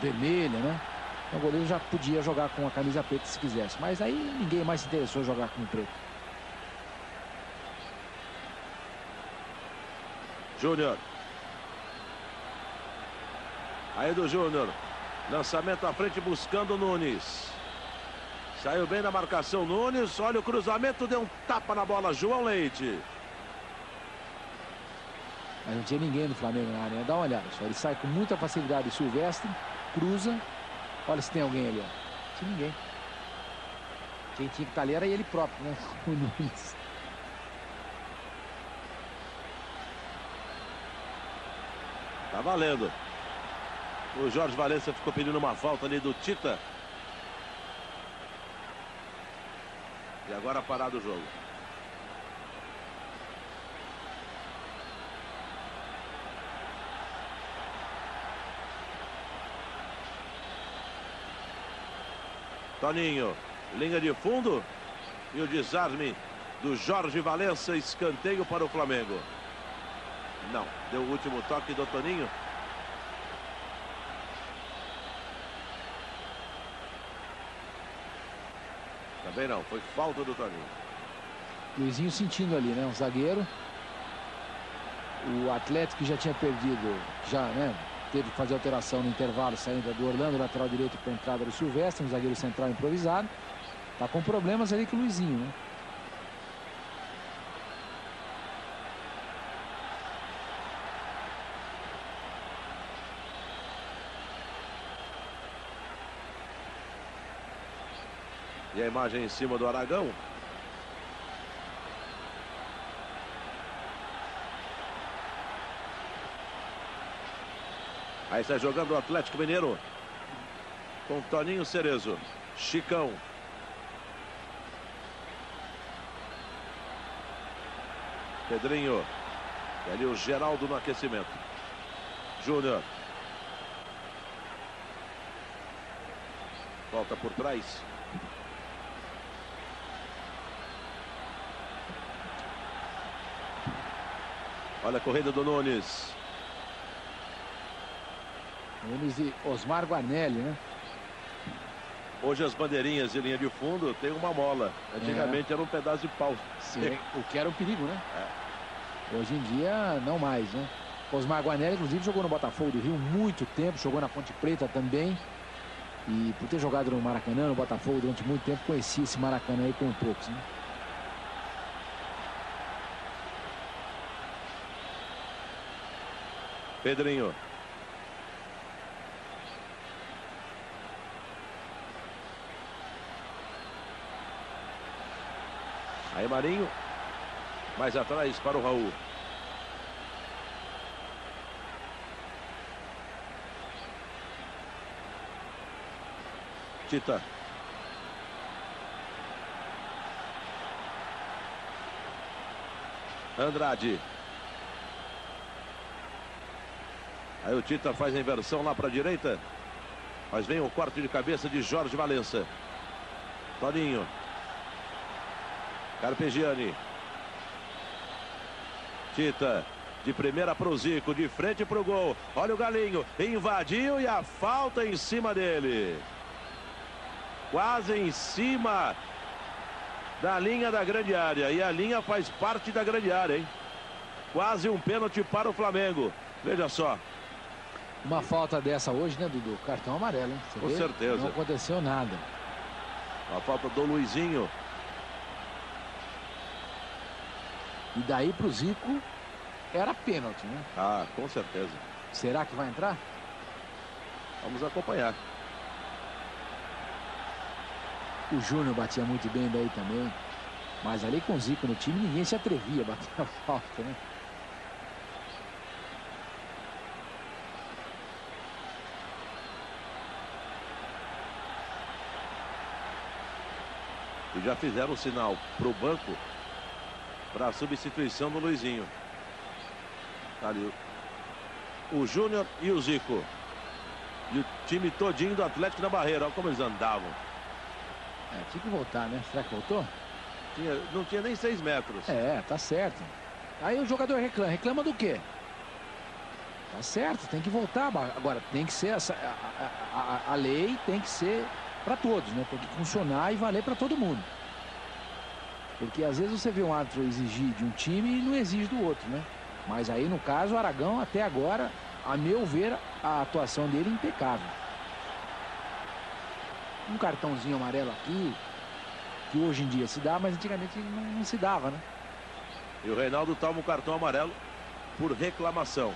vermelha, né. Então o goleiro já podia jogar com a camisa preta se quisesse, mas aí ninguém mais se interessou em jogar com o preto. Júnior. Aí do Júnior. Lançamento à frente buscando o Nunes. Saiu bem na marcação Nunes. Olha o cruzamento, deu um tapa na bola. João Leite. Mas não tinha ninguém no Flamengo na área, né? Dá uma olhada só. Ele sai com muita facilidade. Silvestre, cruza. Olha se tem alguém ali, ó. Não tinha ninguém. Quem tinha que estar ali era ele próprio, né? O Nunes. Tá valendo. O Jorge Valença ficou pedindo uma falta ali do Tita. E agora parado o jogo. Toninho, linha de fundo. E o desarme do Jorge Valença. Escanteio para o Flamengo. Não, deu o último toque do Toninho. Também não, foi falta do Toninho. Luizinho sentindo ali, né? Um zagueiro. O Atlético já tinha perdido, já, né? Teve que fazer alteração no intervalo, saindo do Orlando, lateral direito para a entrada do Silvestre, um zagueiro central improvisado. Tá com problemas ali com o Luizinho, né? E a imagem em cima do Aragão. Aí está jogando o Atlético Mineiro com Toninho Cerezo. Chicão. Pedrinho. E ali o Geraldo no aquecimento. Júnior. Volta por trás. Olha a corrida do Nunes. Nunes e Osmar Guarnelli, né? Hoje as bandeirinhas de linha de fundo tem uma mola. Antigamente era um pedaço de pau. Sim, o que era um perigo, né? Hoje em dia não mais, né? Osmar Guarnelli, inclusive, jogou no Botafogo do Rio muito tempo, jogou na Ponte Preta também. E por ter jogado no Maracanã, no Botafogo durante muito tempo, conhecia esse Maracanã aí com poucos, né? Pedrinho. Aí Marinho. Mais atrás para o Raul. Tita. Andrade. Aí o Tita faz a inversão lá para a direita. Mas vem o corte de cabeça de Jorge Valença. Toninho. Carpegiani. Tita. De primeira para o Zico. De frente para o gol. Olha o Galinho. Invadiu e a falta em cima dele. Quase em cima da linha da grande área. E a linha faz parte da grande área, hein? Quase um pênalti para o Flamengo. Veja só. Uma falta dessa hoje, né, Dudu? Cartão amarelo, hein? Com certeza. Não aconteceu nada. A falta do Luizinho. E daí pro Zico era pênalti, né? Ah, com certeza. Será que vai entrar? Vamos acompanhar. O Júnior batia muito bem daí também. Mas ali com o Zico no time, ninguém se atrevia a bater a falta, né? E já fizeram o sinal para o banco para a substituição do Luizinho. Tá ali o Júnior e o Zico. E o time todinho do Atlético na barreira. Olha como eles andavam. Tinha que voltar, né? Será que voltou? Não tinha nem 6 metros. Tá certo. Aí o jogador reclama. Reclama do quê? Tá certo, tem que voltar. Agora, tem que ser a lei tem que ser para todos, né? Tem que funcionar e valer para todo mundo. Porque às vezes você vê um árbitro exigir de um time e não exige do outro, né? Mas aí, no caso, o Aragão, até agora, a meu ver, a atuação dele é impecável. Um cartãozinho amarelo aqui, que hoje em dia se dá, mas antigamente não se dava, né? E o Reinaldo toma um cartão amarelo por reclamação.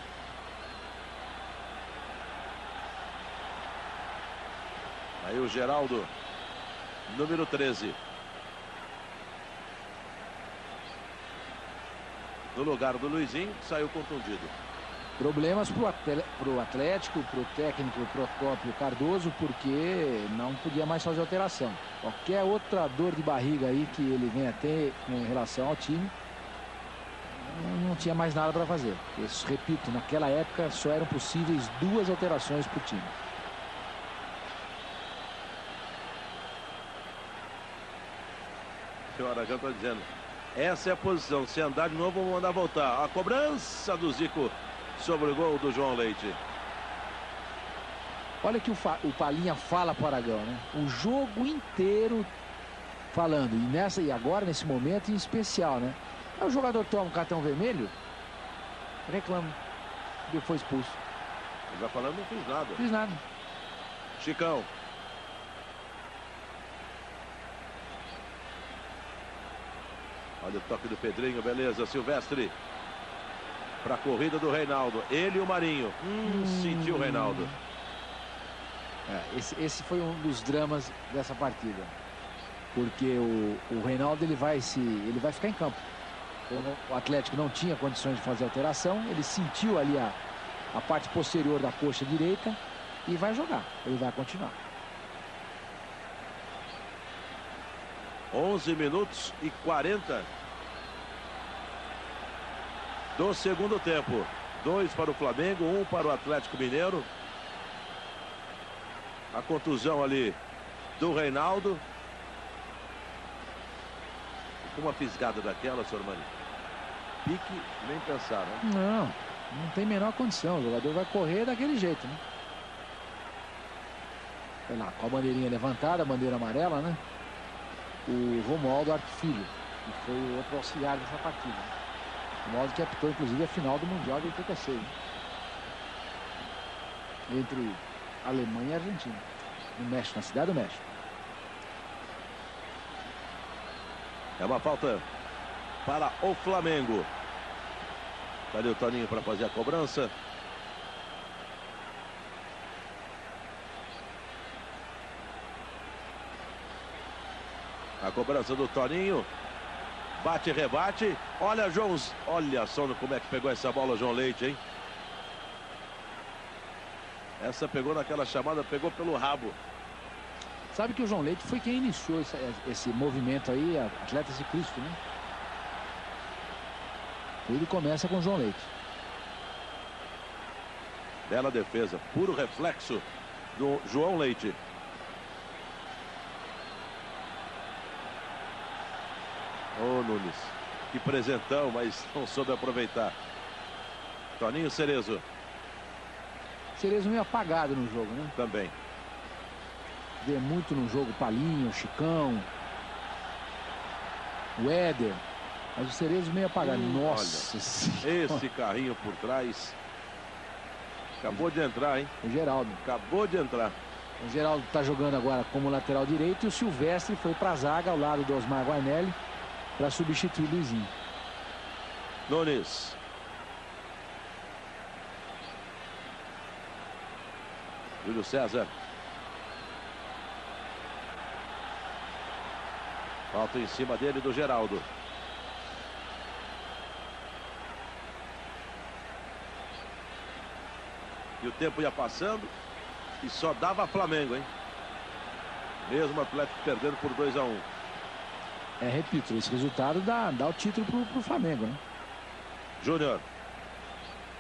Aí o Geraldo, número 13. No lugar do Luizinho, saiu contundido. Problemas pro Atlético, pro técnico Procópio Cardoso, porque não podia mais fazer alteração. Qualquer outra dor de barriga aí que ele venha ter em relação ao time, não tinha mais nada para fazer. Isso, repito, naquela época só eram possíveis 2 alterações para o time. O Aragão está dizendo, essa é a posição, se andar de novo vamos mandar voltar. A cobrança do Zico sobre o gol do João Leite. Olha que o Palinha fala para o Aragão, né? O jogo inteiro falando, e agora nesse momento em especial, né? Aí o jogador toma um cartão vermelho, reclama, ele foi expulso. Ele vai falando, não fiz nada. Não fiz nada. Chicão. Olha o toque do Pedrinho, beleza, Silvestre. Para a corrida do Reinaldo. Ele e o Marinho. Sentiu o Reinaldo. Esse foi um dos dramas dessa partida. Porque o Reinaldo ele vai ficar em campo. Como o Atlético não tinha condições de fazer alteração, ele sentiu ali a parte posterior da coxa direita e vai jogar. Ele vai continuar. 11 minutos e 40 do segundo tempo. 2 para o Flamengo, 1 para o Atlético Mineiro. A contusão ali do Reinaldo. Uma fisgada daquela, senhor Mani. Pique, nem pensar, né? Não tem a menor condição. O jogador vai correr daquele jeito, né? Olha lá, com a bandeirinha levantada, a bandeira amarela, né? O Romualdo Arte Filho, que foi o outro auxiliar dessa partida. O Romualdo que apitou, inclusive, a final do Mundial de 86. Né? Entre Alemanha e Argentina. No México, na cidade do México. É uma falta para o Flamengo. Cadê o Toninho para fazer a cobrança? A cobrança do Toninho. Bate, rebate. Olha, João. Olha só como é que pegou essa bola, João Leite, hein? Essa pegou naquela chamada, pegou pelo rabo. Sabe que o João Leite foi quem iniciou esse movimento aí, Atletas de Cristo, né? Tudo começa com o João Leite. Bela defesa, puro reflexo do João Leite. Ô, Nunes, que presentão, mas não soube aproveitar. Toninho Cerezo. Cerezo meio apagado no jogo, né? Também. Vê muito no jogo Palinho, Chicão, o Éder, mas o Cerezo meio apagado. Nossa Senhora. Esse carrinho por trás. Acabou de entrar, hein? O Geraldo. Acabou de entrar. O Geraldo está jogando agora como lateral direito e o Silvestre foi para a zaga ao lado do Osmar Guarnelli para substituir o Luizinho. Nunes. Júlio César. Falta em cima dele do Geraldo. E o tempo ia passando e só dava Flamengo, hein? Mesmo o Atlético perdendo por 2-1. Repito, esse resultado dá o título pro Flamengo, né? Júnior.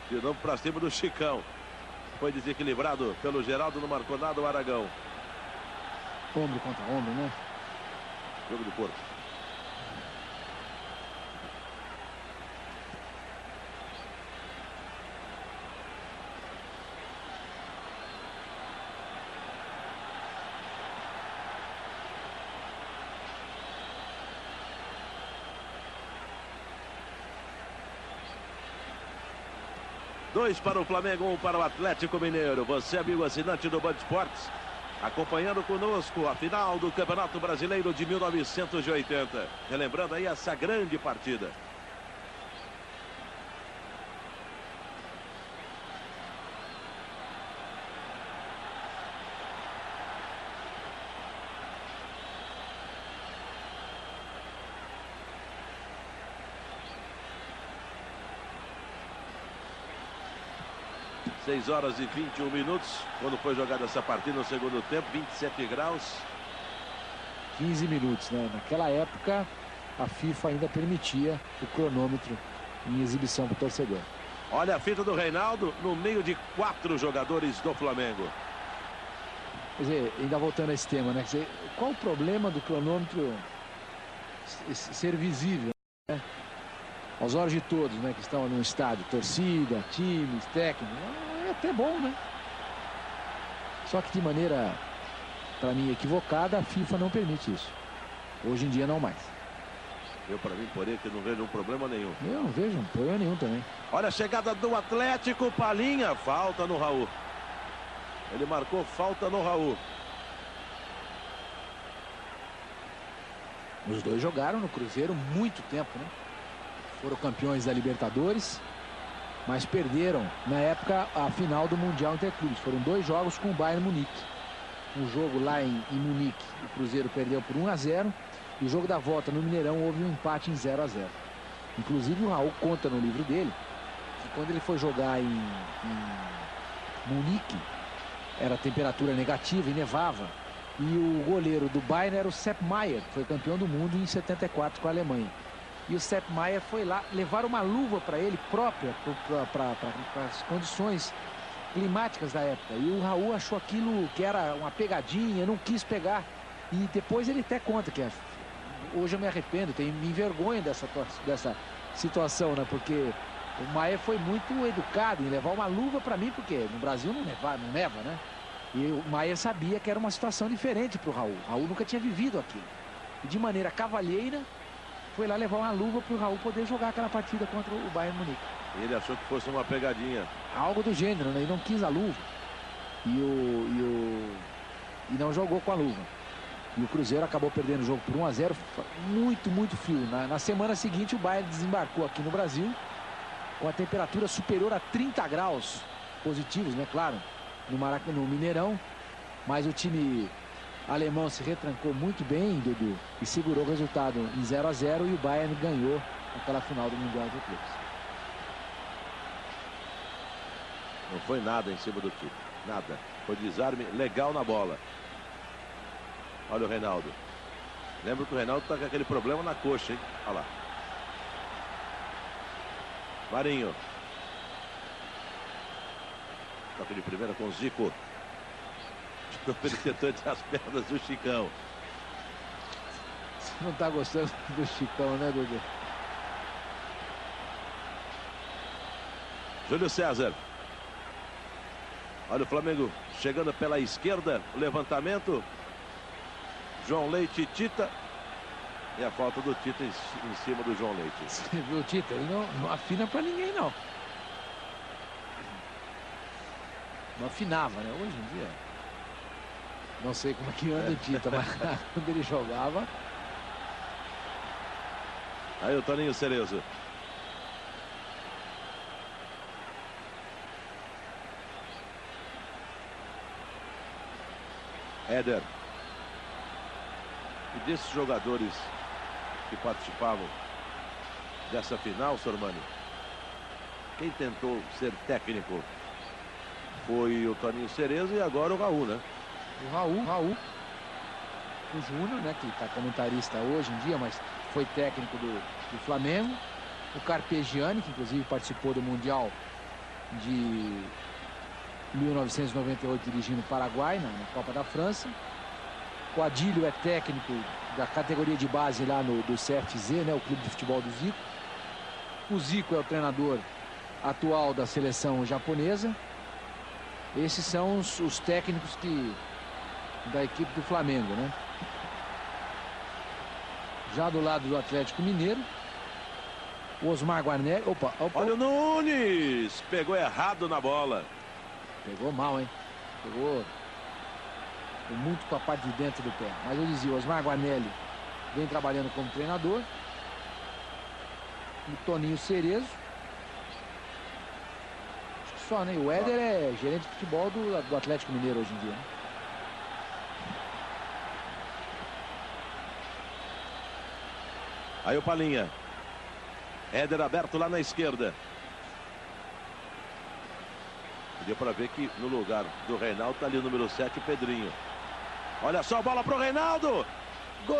De novo para cima do Chicão. Foi desequilibrado pelo Geraldo, não marcou nada o Aragão. Ombro contra ombro, né? Jogo do corpo. 2 para o Flamengo, 1 para o Atlético Mineiro. Você, amigo assinante do Band Esportes, acompanhando conosco a final do Campeonato Brasileiro de 1980. Relembrando aí essa grande partida. Seis horas e 21 minutos, quando foi jogada essa partida no segundo tempo, 27 graus. 15 minutos, né? Naquela época, a FIFA ainda permitia o cronômetro em exibição para o torcedor. Olha a fita do Reinaldo no meio de 4 jogadores do Flamengo. Quer dizer, ainda voltando a esse tema, né? Quer dizer, qual o problema do cronômetro ser visível, né? Aos olhos de todos, né? Que estão no estádio, torcida, times, técnicos. É até bom, né? Só que de maneira, para mim, equivocada, a FIFA não permite isso. Hoje em dia não mais. Eu, para mim, porém, que não vejo um problema nenhum. Eu não vejo problema nenhum também. Olha a chegada do Atlético, Palinha, falta no Raul. Ele marcou falta no Raul. Os dois jogaram no Cruzeiro muito tempo, né? Foram campeões da Libertadores, mas perderam, na época, a final do Mundial Interclubes. Foram 2 jogos com o Bayern Munique. Um jogo lá em Munique, o Cruzeiro perdeu por 1-0. E o jogo da volta no Mineirão houve um empate em 0-0. Inclusive o Raul conta no livro dele que quando ele foi jogar em Munique, era temperatura negativa e nevava. E o goleiro do Bayern era o Sepp Maier, que foi campeão do mundo em 74 com a Alemanha. E o Sepp Maier foi lá levar uma luva para ele própria, para as condições climáticas da época. E o Raul achou aquilo que era uma pegadinha, não quis pegar. E depois ele até conta que hoje eu me arrependo, me envergonho dessa situação, né? Porque o Maier foi muito educado em levar uma luva para mim, porque no Brasil não neva, né? E o Maier sabia que era uma situação diferente para o Raul. O Raul nunca tinha vivido aquilo. E de maneira cavalheira, foi lá levar uma luva para o Raul poder jogar aquela partida contra o Bayern Munique. Ele achou que fosse uma pegadinha. Algo do gênero, né? Ele não quis a luva. E não jogou com a luva. E o Cruzeiro acabou perdendo o jogo por 1-0. Muito, muito frio. Na semana seguinte, o Bayern desembarcou aqui no Brasil com a temperatura superior a 30 graus positivos, né? Claro, no Mineirão. Mas o time alemão se retrancou muito bem, Dudu, e segurou o resultado em 0-0 e o Bayern ganhou aquela final do Mundial de Clubes. Não foi nada em cima do time, nada. Foi desarme legal na bola. Olha o Reinaldo. Lembra que o Reinaldo tá com aquele problema na coxa, hein? Olha lá. Marinho. Toque de primeira com o Zico. Ele tentou entre as pernas do Chicão. Você não tá gostando do Chicão, né, Dudu? Júlio César. Olha o Flamengo chegando pela esquerda. O levantamento. João Leite e Tita. E a falta do Tita em cima do João Leite. Você viu o Tita? Ele não afina pra ninguém, não. Não afinava, né? Hoje em dia. Não sei como é que anda o Tita, mas quando ele jogava. Aí o Toninho Cerezo. Éder. E desses jogadores que participavam dessa final, Sormani, quem tentou ser técnico foi o Toninho Cerezo e agora o Raul, né? O Raul. O Júnior, né? Que está comentarista hoje em dia, mas foi técnico do Flamengo. O Carpegiani, que inclusive participou do Mundial de 1998 dirigindo o Paraguai na Copa da França. O Adílio é técnico da categoria de base lá do CFZ, né? O clube de futebol do Zico. O Zico é o treinador atual da seleção japonesa. Esses são os técnicos da equipe do Flamengo, né? Já do lado do Atlético Mineiro, O Osmar Guarnelli. Opa. Olha o Nunes. Pegou errado na bola. Pegou mal, hein? Pegou muito com a parte de dentro do pé. Mas eu dizia, o Osmar Guarnelli vem trabalhando como treinador. O Toninho Cerezo. Acho que só, né? O Éder é gerente de futebol do Atlético Mineiro hoje em dia, né? Aí o Palinha. Éder aberto lá na esquerda. Deu para ver que no lugar do Reinaldo tá ali o número 7, o Pedrinho. Olha só a bola pro Reinaldo. Gol!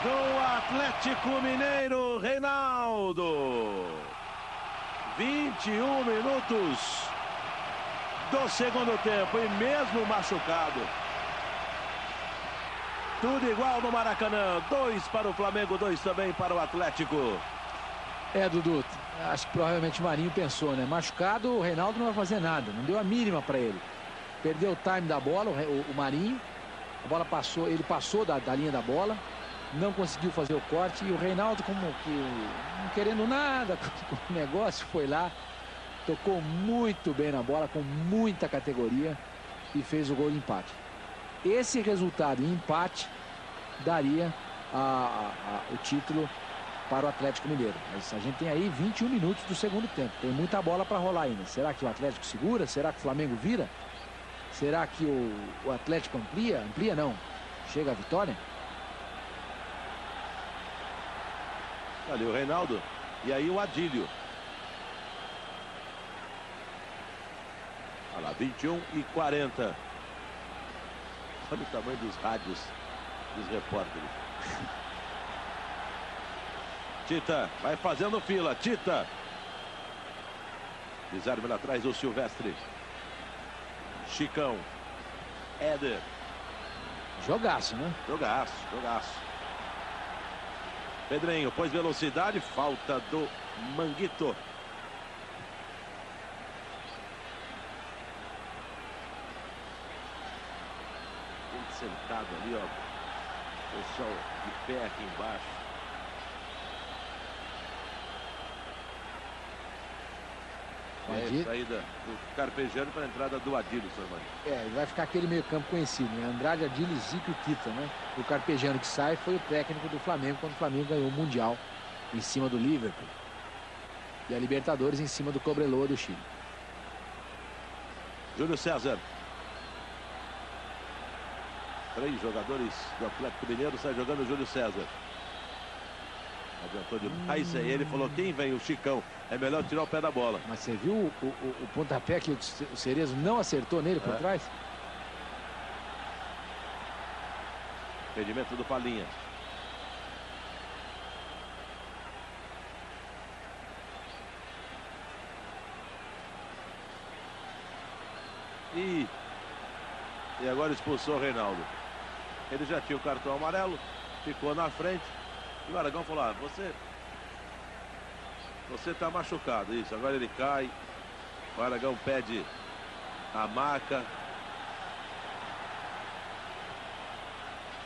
Do Atlético Mineiro, Reinaldo. 21 minutos do segundo tempo e mesmo machucado. Tudo igual no Maracanã. 2 para o Flamengo, 2 também para o Atlético. Dudu, acho que provavelmente o Marinho pensou, né? Machucado, o Reinaldo não vai fazer nada. Não deu a mínima para ele. Perdeu o time da bola, o Marinho. A bola passou, ele passou da linha da bola. Não conseguiu fazer o corte. E o Reinaldo, como que não querendo nada com o negócio, foi lá. Tocou muito bem na bola, com muita categoria. E fez o gol de empate. Esse resultado em empate daria o título para o Atlético Mineiro. Mas a gente tem aí 21 minutos do segundo tempo. Tem muita bola para rolar ainda. Será que o Atlético segura? Será que o Flamengo vira? Será que o Atlético amplia? Amplia não. Chega a vitória? Ali o Reinaldo. E aí o Adílio. Olha lá, 21:40. Olha o tamanho dos rádios dos repórteres. Tita vai fazendo fila. Tita. Desarme lá atrás o Silvestre. Chicão. Éder. Jogaço, né? Jogaço, jogaço. Pedrinho pôs velocidade. Falta do Manguito. Sentado ali, ó. Pessoal de pé aqui embaixo. Saída do Carpegiani para a entrada do Adílio, senhor Marinho. Vai ficar aquele meio campo conhecido, né? Andrade, Adílio, Zico e Tita, né? O Carpegiani que sai foi o técnico do Flamengo quando o Flamengo ganhou o Mundial em cima do Liverpool. E a Libertadores em cima do Cobreloa do Chile. Júlio César. 3 jogadores do Atlético Mineiro, sai jogando o Júlio César. Adiantou demais aí, ele falou, quem vem? O Chicão. É melhor tirar o pé da bola. Mas você viu o pontapé que o Cerezo não acertou nele por trás? Impedimento do Palinha. E agora expulsou o Reinaldo. Ele já tinha o cartão amarelo, ficou na frente. E o Aragão falou, você tá machucado. Isso, agora ele cai. O Aragão pede a maca.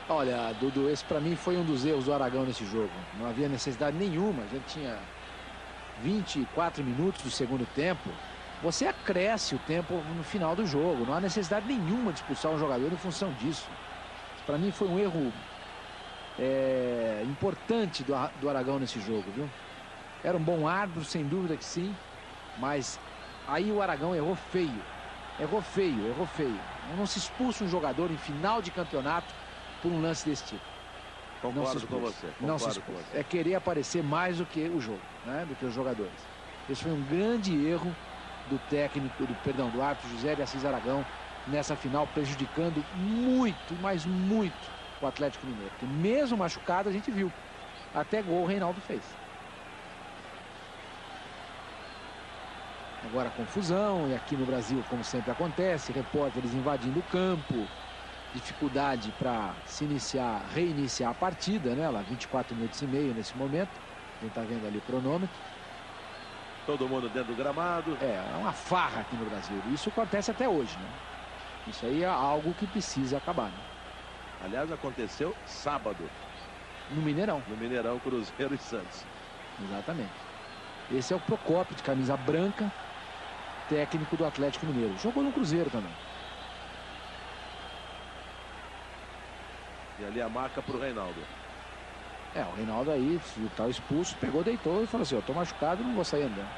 Olha, Dudu, esse para mim foi um dos erros do Aragão nesse jogo. Não havia necessidade nenhuma. A gente tinha 24 minutos do segundo tempo. Você acresce o tempo no final do jogo. Não há necessidade nenhuma de expulsar um jogador em função disso. Para mim foi um erro importante do Aragão nesse jogo, viu? Era um bom árbitro, sem dúvida que sim. Mas aí o Aragão errou feio. Errou feio. Não se expulsa um jogador em final de campeonato por um lance desse tipo. Concordo com você. Não se expulsa. É querer aparecer mais do que o jogo, né? Do que os jogadores. Esse foi um grande erro do técnico, do árbitro José de Assis Aragão nessa final, prejudicando muito, mas muito o Atlético Mineiro. Porque mesmo machucado a gente viu. Até gol o Reinaldo fez. Agora confusão, e aqui no Brasil, como sempre acontece, repórteres invadindo o campo, dificuldade para reiniciar a partida, né? Lá 24 minutos e meio nesse momento. A gente está vendo ali o cronômetro. Todo mundo dentro do gramado. É uma farra aqui no Brasil. Isso acontece até hoje, né? Isso aí é algo que precisa acabar, né? Aliás, aconteceu sábado. No Mineirão. No Mineirão, Cruzeiro e Santos. Exatamente. Esse é o Procópio, de camisa branca, técnico do Atlético Mineiro. Jogou no Cruzeiro também. E ali a marca para o Reinaldo. O Reinaldo aí, tá expulso, pegou, deitou e falou assim, eu tô machucado, não vou sair andando.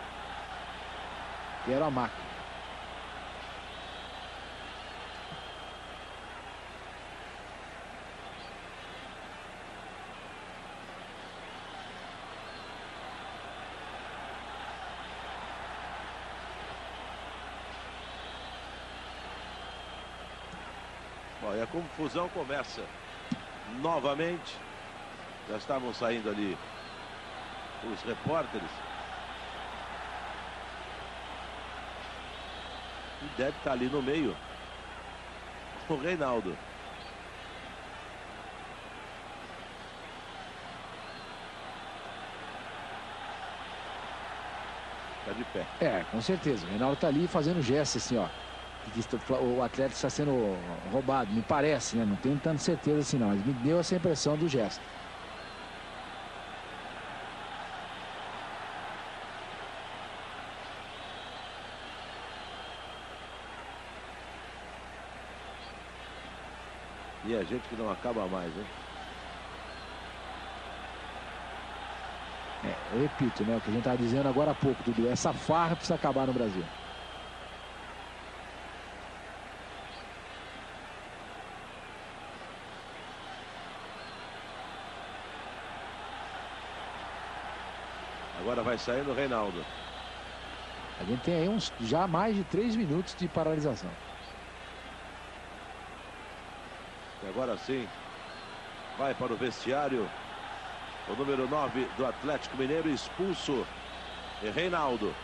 E era a marca. Bom, e a confusão começa novamente. Já estavam saindo ali os repórteres. E deve estar ali no meio o Reinaldo. Está de pé. Com certeza. O Reinaldo tá ali fazendo gesto assim, ó. O Atlético está sendo roubado, me parece, né? Não tenho tanta certeza assim não, mas me deu essa impressão do gesto. E a gente que não acaba mais, hein? Eu repito, né? O que a gente estava dizendo agora há pouco, Dudu. Essa farra precisa acabar no Brasil. Agora vai saindo o Reinaldo. A gente tem aí já mais de 3 minutos de paralisação. E agora sim, vai para o vestiário o número 9 do Atlético Mineiro, expulso, Reinaldo.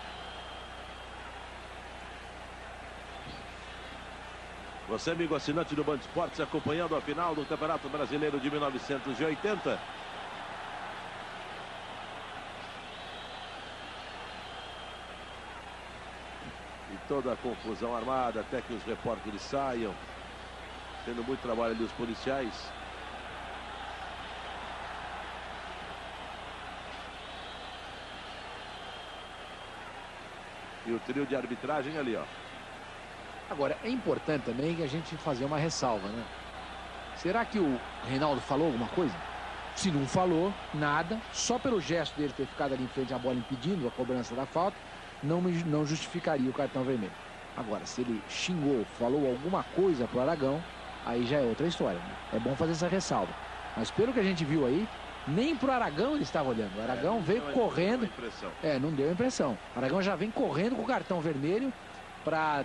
Você, amigo assinante do Band Esportes, acompanhando a final do Campeonato Brasileiro de 1980. E toda a confusão armada até que os repórteres saiam. Tendo muito trabalho ali os policiais. E o trio de arbitragem ali, ó. Agora, é importante também a gente fazer uma ressalva, né? Será que o Reinaldo falou alguma coisa? Se não falou nada, só pelo gesto dele ter ficado ali em frente à bola impedindo a cobrança da falta, não justificaria o cartão vermelho. Agora, se ele xingou, falou alguma coisa pro Aragão, aí já é outra história, né? É bom fazer essa ressalva. Mas pelo que a gente viu aí, nem pro Aragão ele estava olhando. O Aragão veio correndo. Não deu impressão. O Aragão já vem correndo com o cartão vermelho para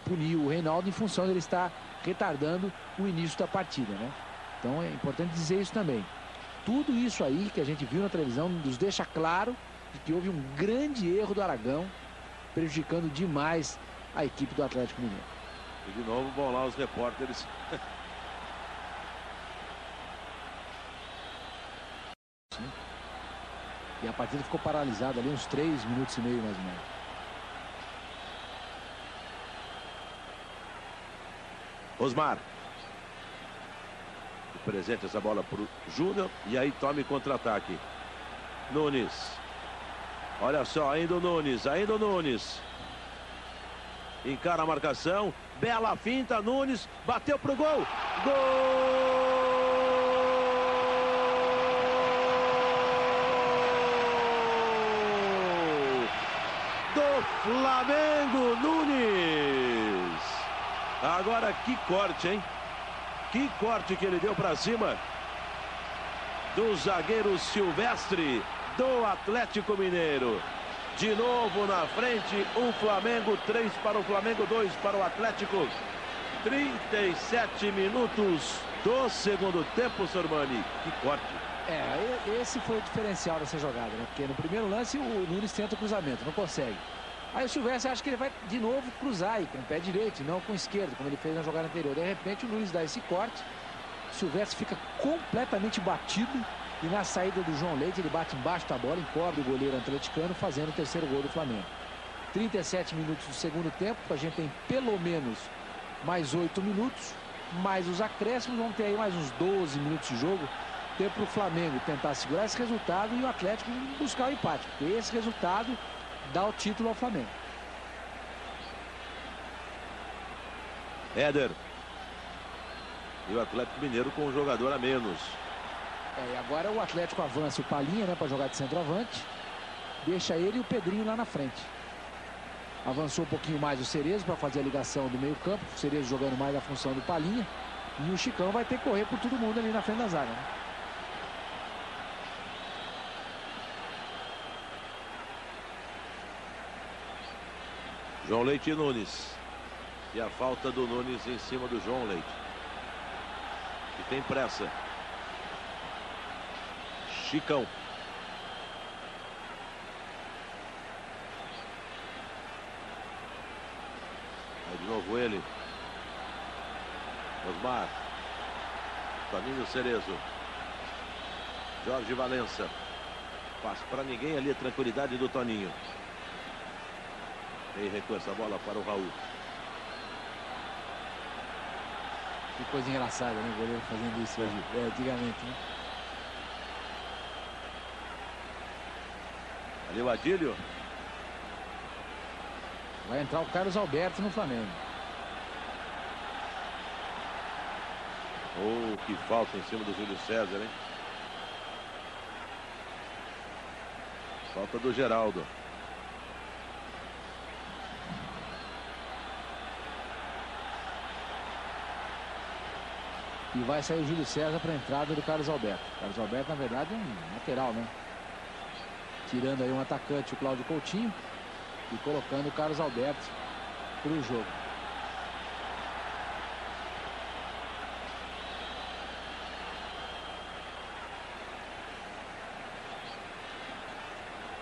punir o Reinaldo em função dele estar retardando o início da partida, né? Então é importante dizer isso também. Tudo isso aí que a gente viu na televisão nos deixa claro de que houve um grande erro do Aragão, prejudicando demais a equipe do Atlético Mineiro. E de novo vão lá os repórteres. E a partida ficou paralisada ali uns 3 minutos e meio mais ou menos. Osmar. Presente essa bola para o Júnior. E aí tome contra-ataque. Nunes. Olha só, ainda o Nunes. Ainda o Nunes. Encara a marcação. Bela finta. Nunes. Bateu pro gol. Gol! Do Flamengo, Nunes. Agora que corte, hein? Que corte que ele deu para cima do zagueiro Silvestre do Atlético Mineiro. De novo na frente, o Flamengo, 3 para o Flamengo, 2 para o Atlético. 37 minutos do segundo tempo, Sormani. Que corte. Esse foi o diferencial dessa jogada, né? Porque no primeiro lance o Nunes tenta o cruzamento, não consegue. Aí o Silvestre acha que ele vai de novo cruzar aí com o pé direito e não com o esquerdo, como ele fez na jogada anterior. De repente o Nunes dá esse corte, o Silvestre fica completamente batido e na saída do João Leite ele bate embaixo da bola, encobre o goleiro atleticano, fazendo o terceiro gol do Flamengo. 37 minutos do segundo tempo, a gente tem pelo menos mais 8 minutos, mais os acréscimos, vão ter aí mais uns 12 minutos de jogo. Tempo para o Flamengo tentar segurar esse resultado e o Atlético buscar o empate, porque esse resultado dá o título ao Flamengo. Éder. E o Atlético Mineiro com um jogador a menos. E agora o Atlético avança o Palhinha, né, para jogar de centroavante. Deixa ele e o Pedrinho lá na frente. Avançou um pouquinho mais o Cerezo para fazer a ligação do meio campo. O Cerezo jogando mais a função do Palhinha. E o Chicão vai ter que correr por todo mundo ali na frente da zaga, né? João Leite e Nunes. E a falta do Nunes em cima do João Leite. Que tem pressa. Chicão. Aí de novo ele. Osmar. Toninho Cerezo. Jorge Valença. Passo para ninguém ali, a tranquilidade do Toninho. E recua essa bola para o Raul. Que coisa engraçada, né? O goleiro fazendo isso hoje, antigamente, né? Ali o Adílio. Vai entrar o Carlos Alberto no Flamengo. Oh, que falta em cima do Júlio César, hein? Falta do Geraldo. E vai sair o Júlio César para a entrada do Carlos Alberto. Carlos Alberto, na verdade, é um lateral, né? Tirando aí um atacante, o Cláudio Coutinho. E colocando o Carlos Alberto para o jogo.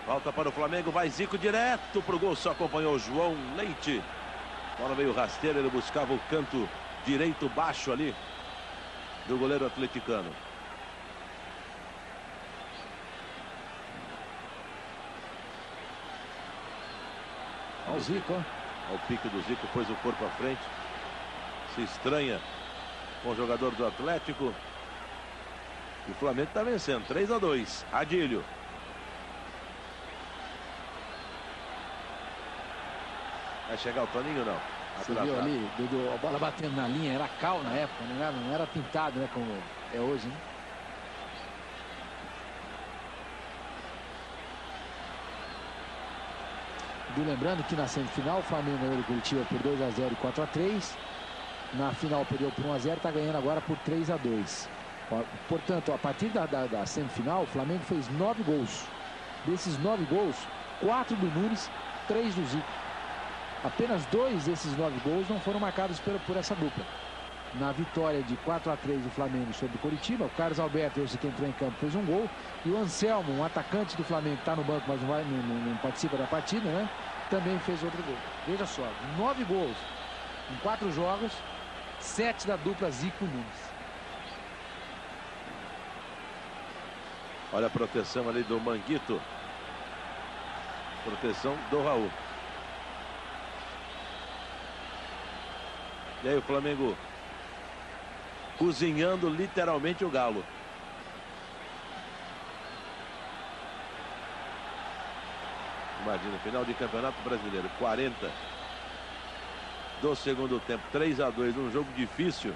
Falta para o Flamengo, vai Zico direto para o gol, só acompanhou o João Leite. Bola meio rasteira, ele buscava o canto direito baixo ali do goleiro atleticano. Olha o Zico, ó. Olha o pique do Zico, pôs o corpo à frente. Se estranha com o jogador do Atlético. E o Flamengo está vencendo, 3-2. Adílio. Vai chegar o Toninho, não? Você viu ali, Dudu, a bola batendo na linha, era cal na época, não era pintado, né, como é hoje, né? Lembrando que na semifinal o Flamengo ganhou do Curitiba por 2-0 e 4-3. Na final perdeu por 1-0, está ganhando agora por 3-2. Portanto, a partir da semifinal, o Flamengo fez 9 gols. Desses 9 gols, 4 do Nunes, 3 do Zico. Apenas 2 desses 9 gols não foram marcados por essa dupla. Na vitória de 4-3 do Flamengo sobre o Curitiba, o Carlos Alberto, esse que entrou em campo, fez um gol. E o Anselmo, um atacante do Flamengo, que está no banco, mas não participa da partida, né? Também fez outro gol. Veja só, 9 gols em 4 jogos, 7 da dupla Zico-Nunes. Olha a proteção ali do Manguito. Proteção do Raul. E aí o Flamengo cozinhando literalmente o Galo. Imagina, final de Campeonato Brasileiro, 40 do segundo tempo, 3-2, um jogo difícil.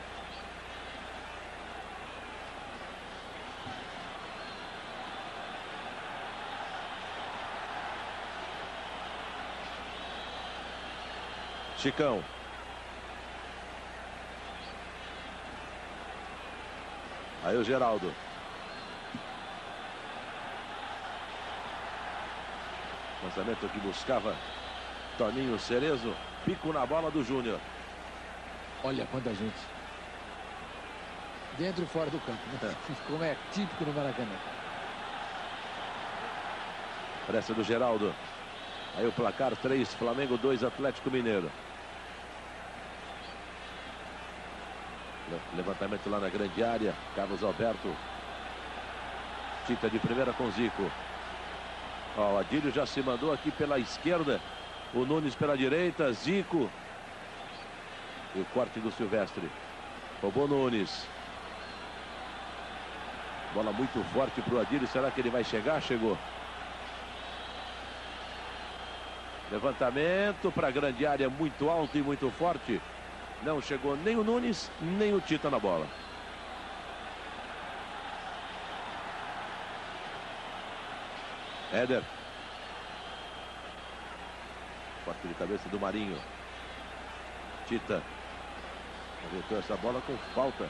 Chicão. Aí o Geraldo. Lançamento que buscava Toninho Cerezo. Pico na bola do Júnior. Olha quanta gente. Dentro e fora do campo, né? Como é típico no Maracanã. Pressa do Geraldo. Aí o placar 3, Flamengo 2, Atlético Mineiro. Levantamento lá na grande área. Carlos Alberto. Tita de primeira com Zico. Ó, o Adílio já se mandou aqui pela esquerda. O Nunes pela direita. Zico. E o corte do Silvestre. Roubou Nunes. Bola muito forte para o Adílio. Será que ele vai chegar? Chegou. Levantamento para a grande área, muito alto e muito forte. Não chegou nem o Nunes, nem o Tita na bola. Éder. Corte de cabeça do Marinho. Tita. Ajeitou essa bola com falta.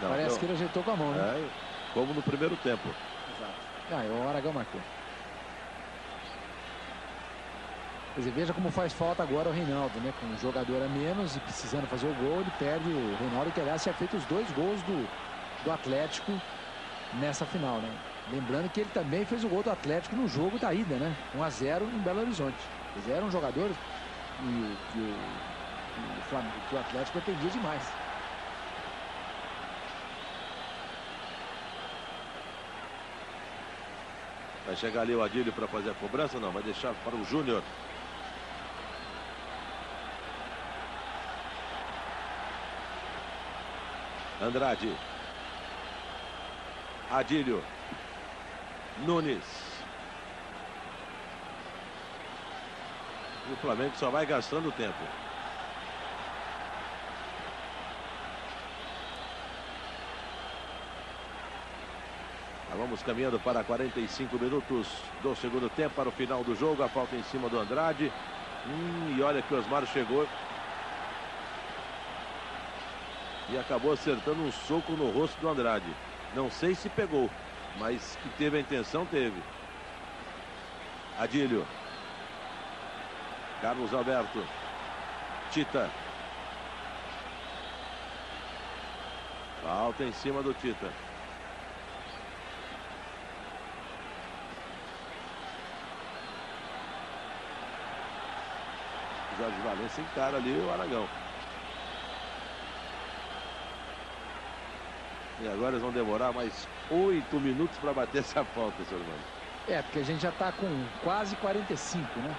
Parece que ele ajeitou com a mão, né? Como no primeiro tempo. Exato. O Aragão marcou. Quer dizer, veja como faz falta agora o Reinaldo, né? Com um jogador a menos e precisando fazer o gol, ele perde o Reinaldo, que aliás tinha feito os 2 gols do Atlético nessa final, né? Lembrando que ele também fez o gol do Atlético no jogo da ida, né? 1-0 em Belo Horizonte. Eles eram jogadores que o Atlético dependia demais. Vai chegar ali o Adílio para fazer a cobrança? Não, vai deixar para o Júnior. Andrade. Adílio. Nunes. E o Flamengo só vai gastando tempo. Vamos caminhando para 45 minutos do segundo tempo, para o final do jogo. A falta em cima do Andrade. E olha que o Osmar chegou e acabou acertando um soco no rosto do Andrade. Não sei se pegou, mas que teve a intenção, teve. Adílio. Carlos Alberto. Tita. Falta em cima do Tita. Jorge Valença encara ali o Aragão. E agora eles vão demorar mais 8 minutos para bater essa falta, seu irmão. Porque a gente já está com quase 45, né?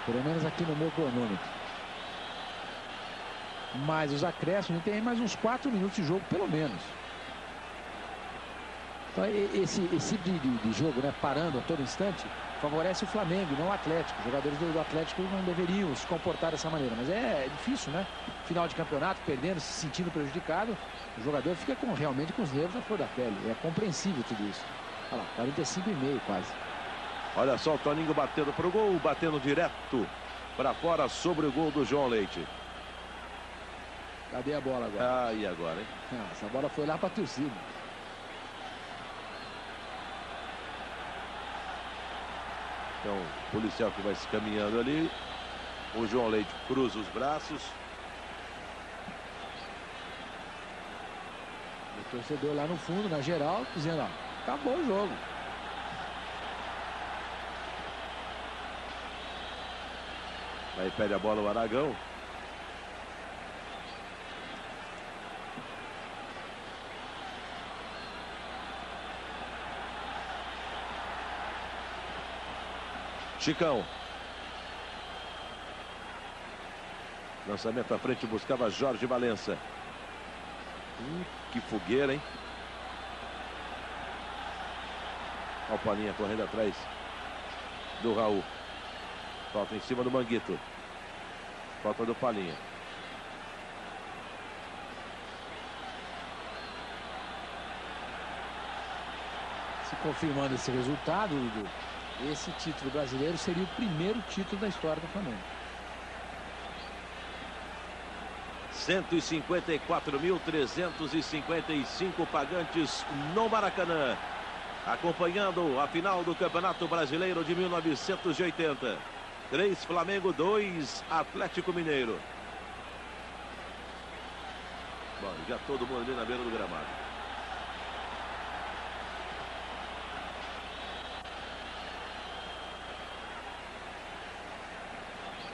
Pelo menos aqui no meu cronômetro. Mas os acréscimos tem mais uns 4 minutos de jogo, pelo menos. Então, esse de jogo, né, parando a todo instante, favorece o Flamengo, não o Atlético. Os jogadores do Atlético não deveriam se comportar dessa maneira, mas é difícil, né? Final de campeonato, perdendo, se sentindo prejudicado, o jogador fica realmente com os nervos na flor da pele. É compreensível tudo isso. Olha lá, 45,5 quase. Olha só o Toninho batendo para o gol, batendo direto para fora sobre o gol do João Leite. Cadê a bola agora? E agora, hein? Essa bola foi lá para a torcida. Então, o policial que vai se caminhando ali. O João Leite cruza os braços. O torcedor lá no fundo, na geral, dizendo, ó, acabou o jogo. Aí pede a bola o Aragão. Chicão. Lançamento à frente, buscava Jorge Valença. Que fogueira, hein? Olha o Palinha correndo atrás do Raul. Falta em cima do Manguito. Falta do Palinha. Se confirmando esse resultado, esse título brasileiro seria o primeiro título da história do Flamengo. 154.355 pagantes no Maracanã, acompanhando a final do Campeonato Brasileiro de 1980. 3 Flamengo, 2 Atlético Mineiro. Bom, já todo mundo ali na beira do gramado.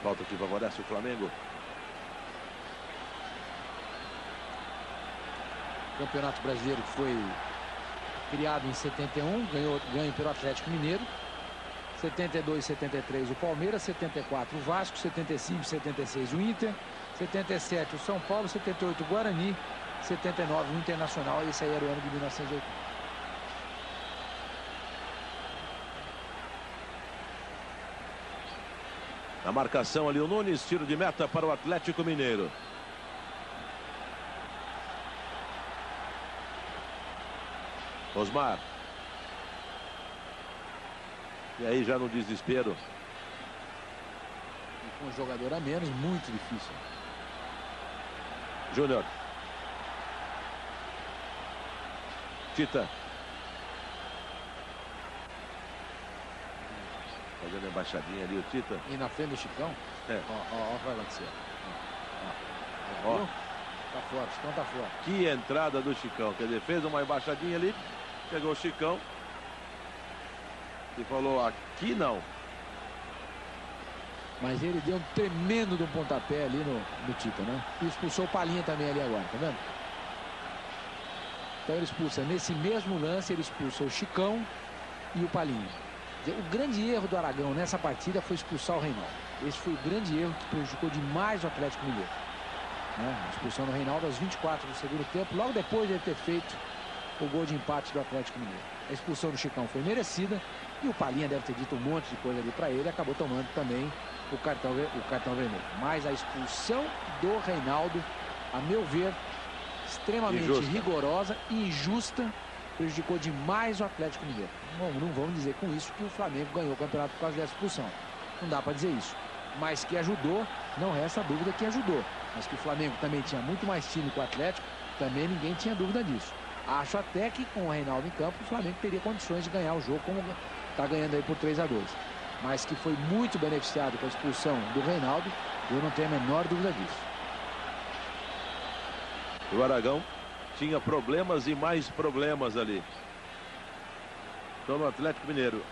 Falta que favorece o Flamengo. Campeonato Brasileiro que foi criado em 71, ganho pelo Atlético Mineiro. 72 e 73 o Palmeiras, 74 o Vasco, 75 e 76 o Inter, 77 o São Paulo, 78 o Guarani, 79 o Internacional. Esse aí era o ano de 1980. Na marcação ali o Nunes, tiro de meta para o Atlético Mineiro. Osmar. E aí já no desespero. E com um jogador a menos, muito difícil. Júnior. Tita. Fazendo a embaixadinha ali o Tita. E na frente do Chicão. É. Ó, vai acontecer. Ó. Tá fora, o Chicão tá fora. Que entrada do Chicão. Quer dizer, fez uma embaixadinha ali. Chegou o Chicão. E falou, aqui não. Mas ele deu um tremendo de um pontapé ali no Tita, né? E expulsou o Palhinha também ali agora, tá vendo? Então ele expulsa, nesse mesmo lance, ele expulsa o Chicão e o Palhinha. O grande erro do Aragão nessa partida foi expulsar o Reinaldo. Esse foi o grande erro que prejudicou demais o Atlético Mineiro. A expulsão do Reinaldo aos 24 do segundo tempo, logo depois de ele ter feito o gol de empate do Atlético Mineiro. A expulsão do Chicão foi merecida e o Palhinha deve ter dito um monte de coisa ali para ele, acabou tomando também o cartão vermelho. Mas a expulsão do Reinaldo, a meu ver, extremamente rigorosa e injusta, prejudicou demais o Atlético Mineiro. Não vamos dizer com isso que o Flamengo ganhou o campeonato por causa dessa expulsão. Não dá para dizer isso. Mas que ajudou, não resta dúvida que ajudou. Mas que o Flamengo também tinha muito mais time que o Atlético, também ninguém tinha dúvida disso. Acho até que com o Reinaldo em campo, o Flamengo teria condições de ganhar o jogo, como está ganhando aí por 3-2. Mas que foi muito beneficiado com a expulsão do Reinaldo, eu não tenho a menor dúvida disso. O Aragão tinha problemas e mais problemas ali. Então no Atlético Mineiro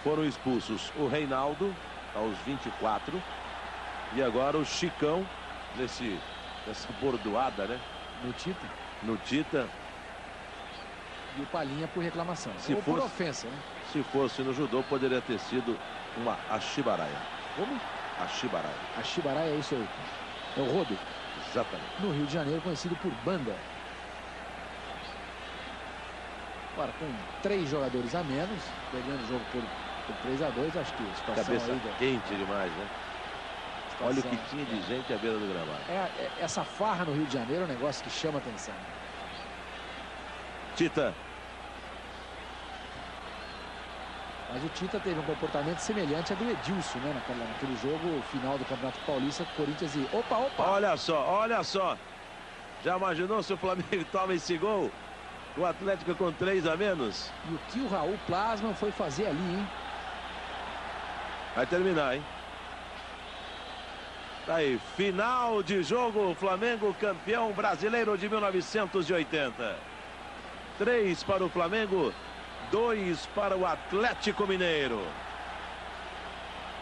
foram expulsos o Reinaldo aos 24 e agora o Chicão nessa bordoada, né? No Tita. E o Palhinha por reclamação. Ou por ofensa, né? Se fosse no judô, poderia ter sido uma Ashibaraia. Como? Ashibaraia. Ashibaraia é isso aí. É o rodo. Exatamente. No Rio de Janeiro, conhecido por banda. Agora, com 3 jogadores a menos, perdendo o jogo por 3-2, acho que a situação cabeça aí quente demais, né? Olha o que tinha de gente à beira do gramado. Essa farra no Rio de Janeiro é um negócio que chama atenção. Tita. Mas o Tita teve um comportamento semelhante ao do Edilson, né? Naquele jogo final do Campeonato Paulista, Corinthians e... Opa! Olha só. Já imaginou se o Flamengo toma esse gol? O Atlético com 3 a menos? E o que o Raul Plasman foi fazer ali, hein? Vai terminar, hein? Tá aí, final de jogo, Flamengo campeão brasileiro de 1980. 3 para o Flamengo, 2 para o Atlético Mineiro.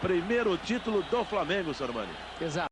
Primeiro título do Flamengo, Sormani. Exato.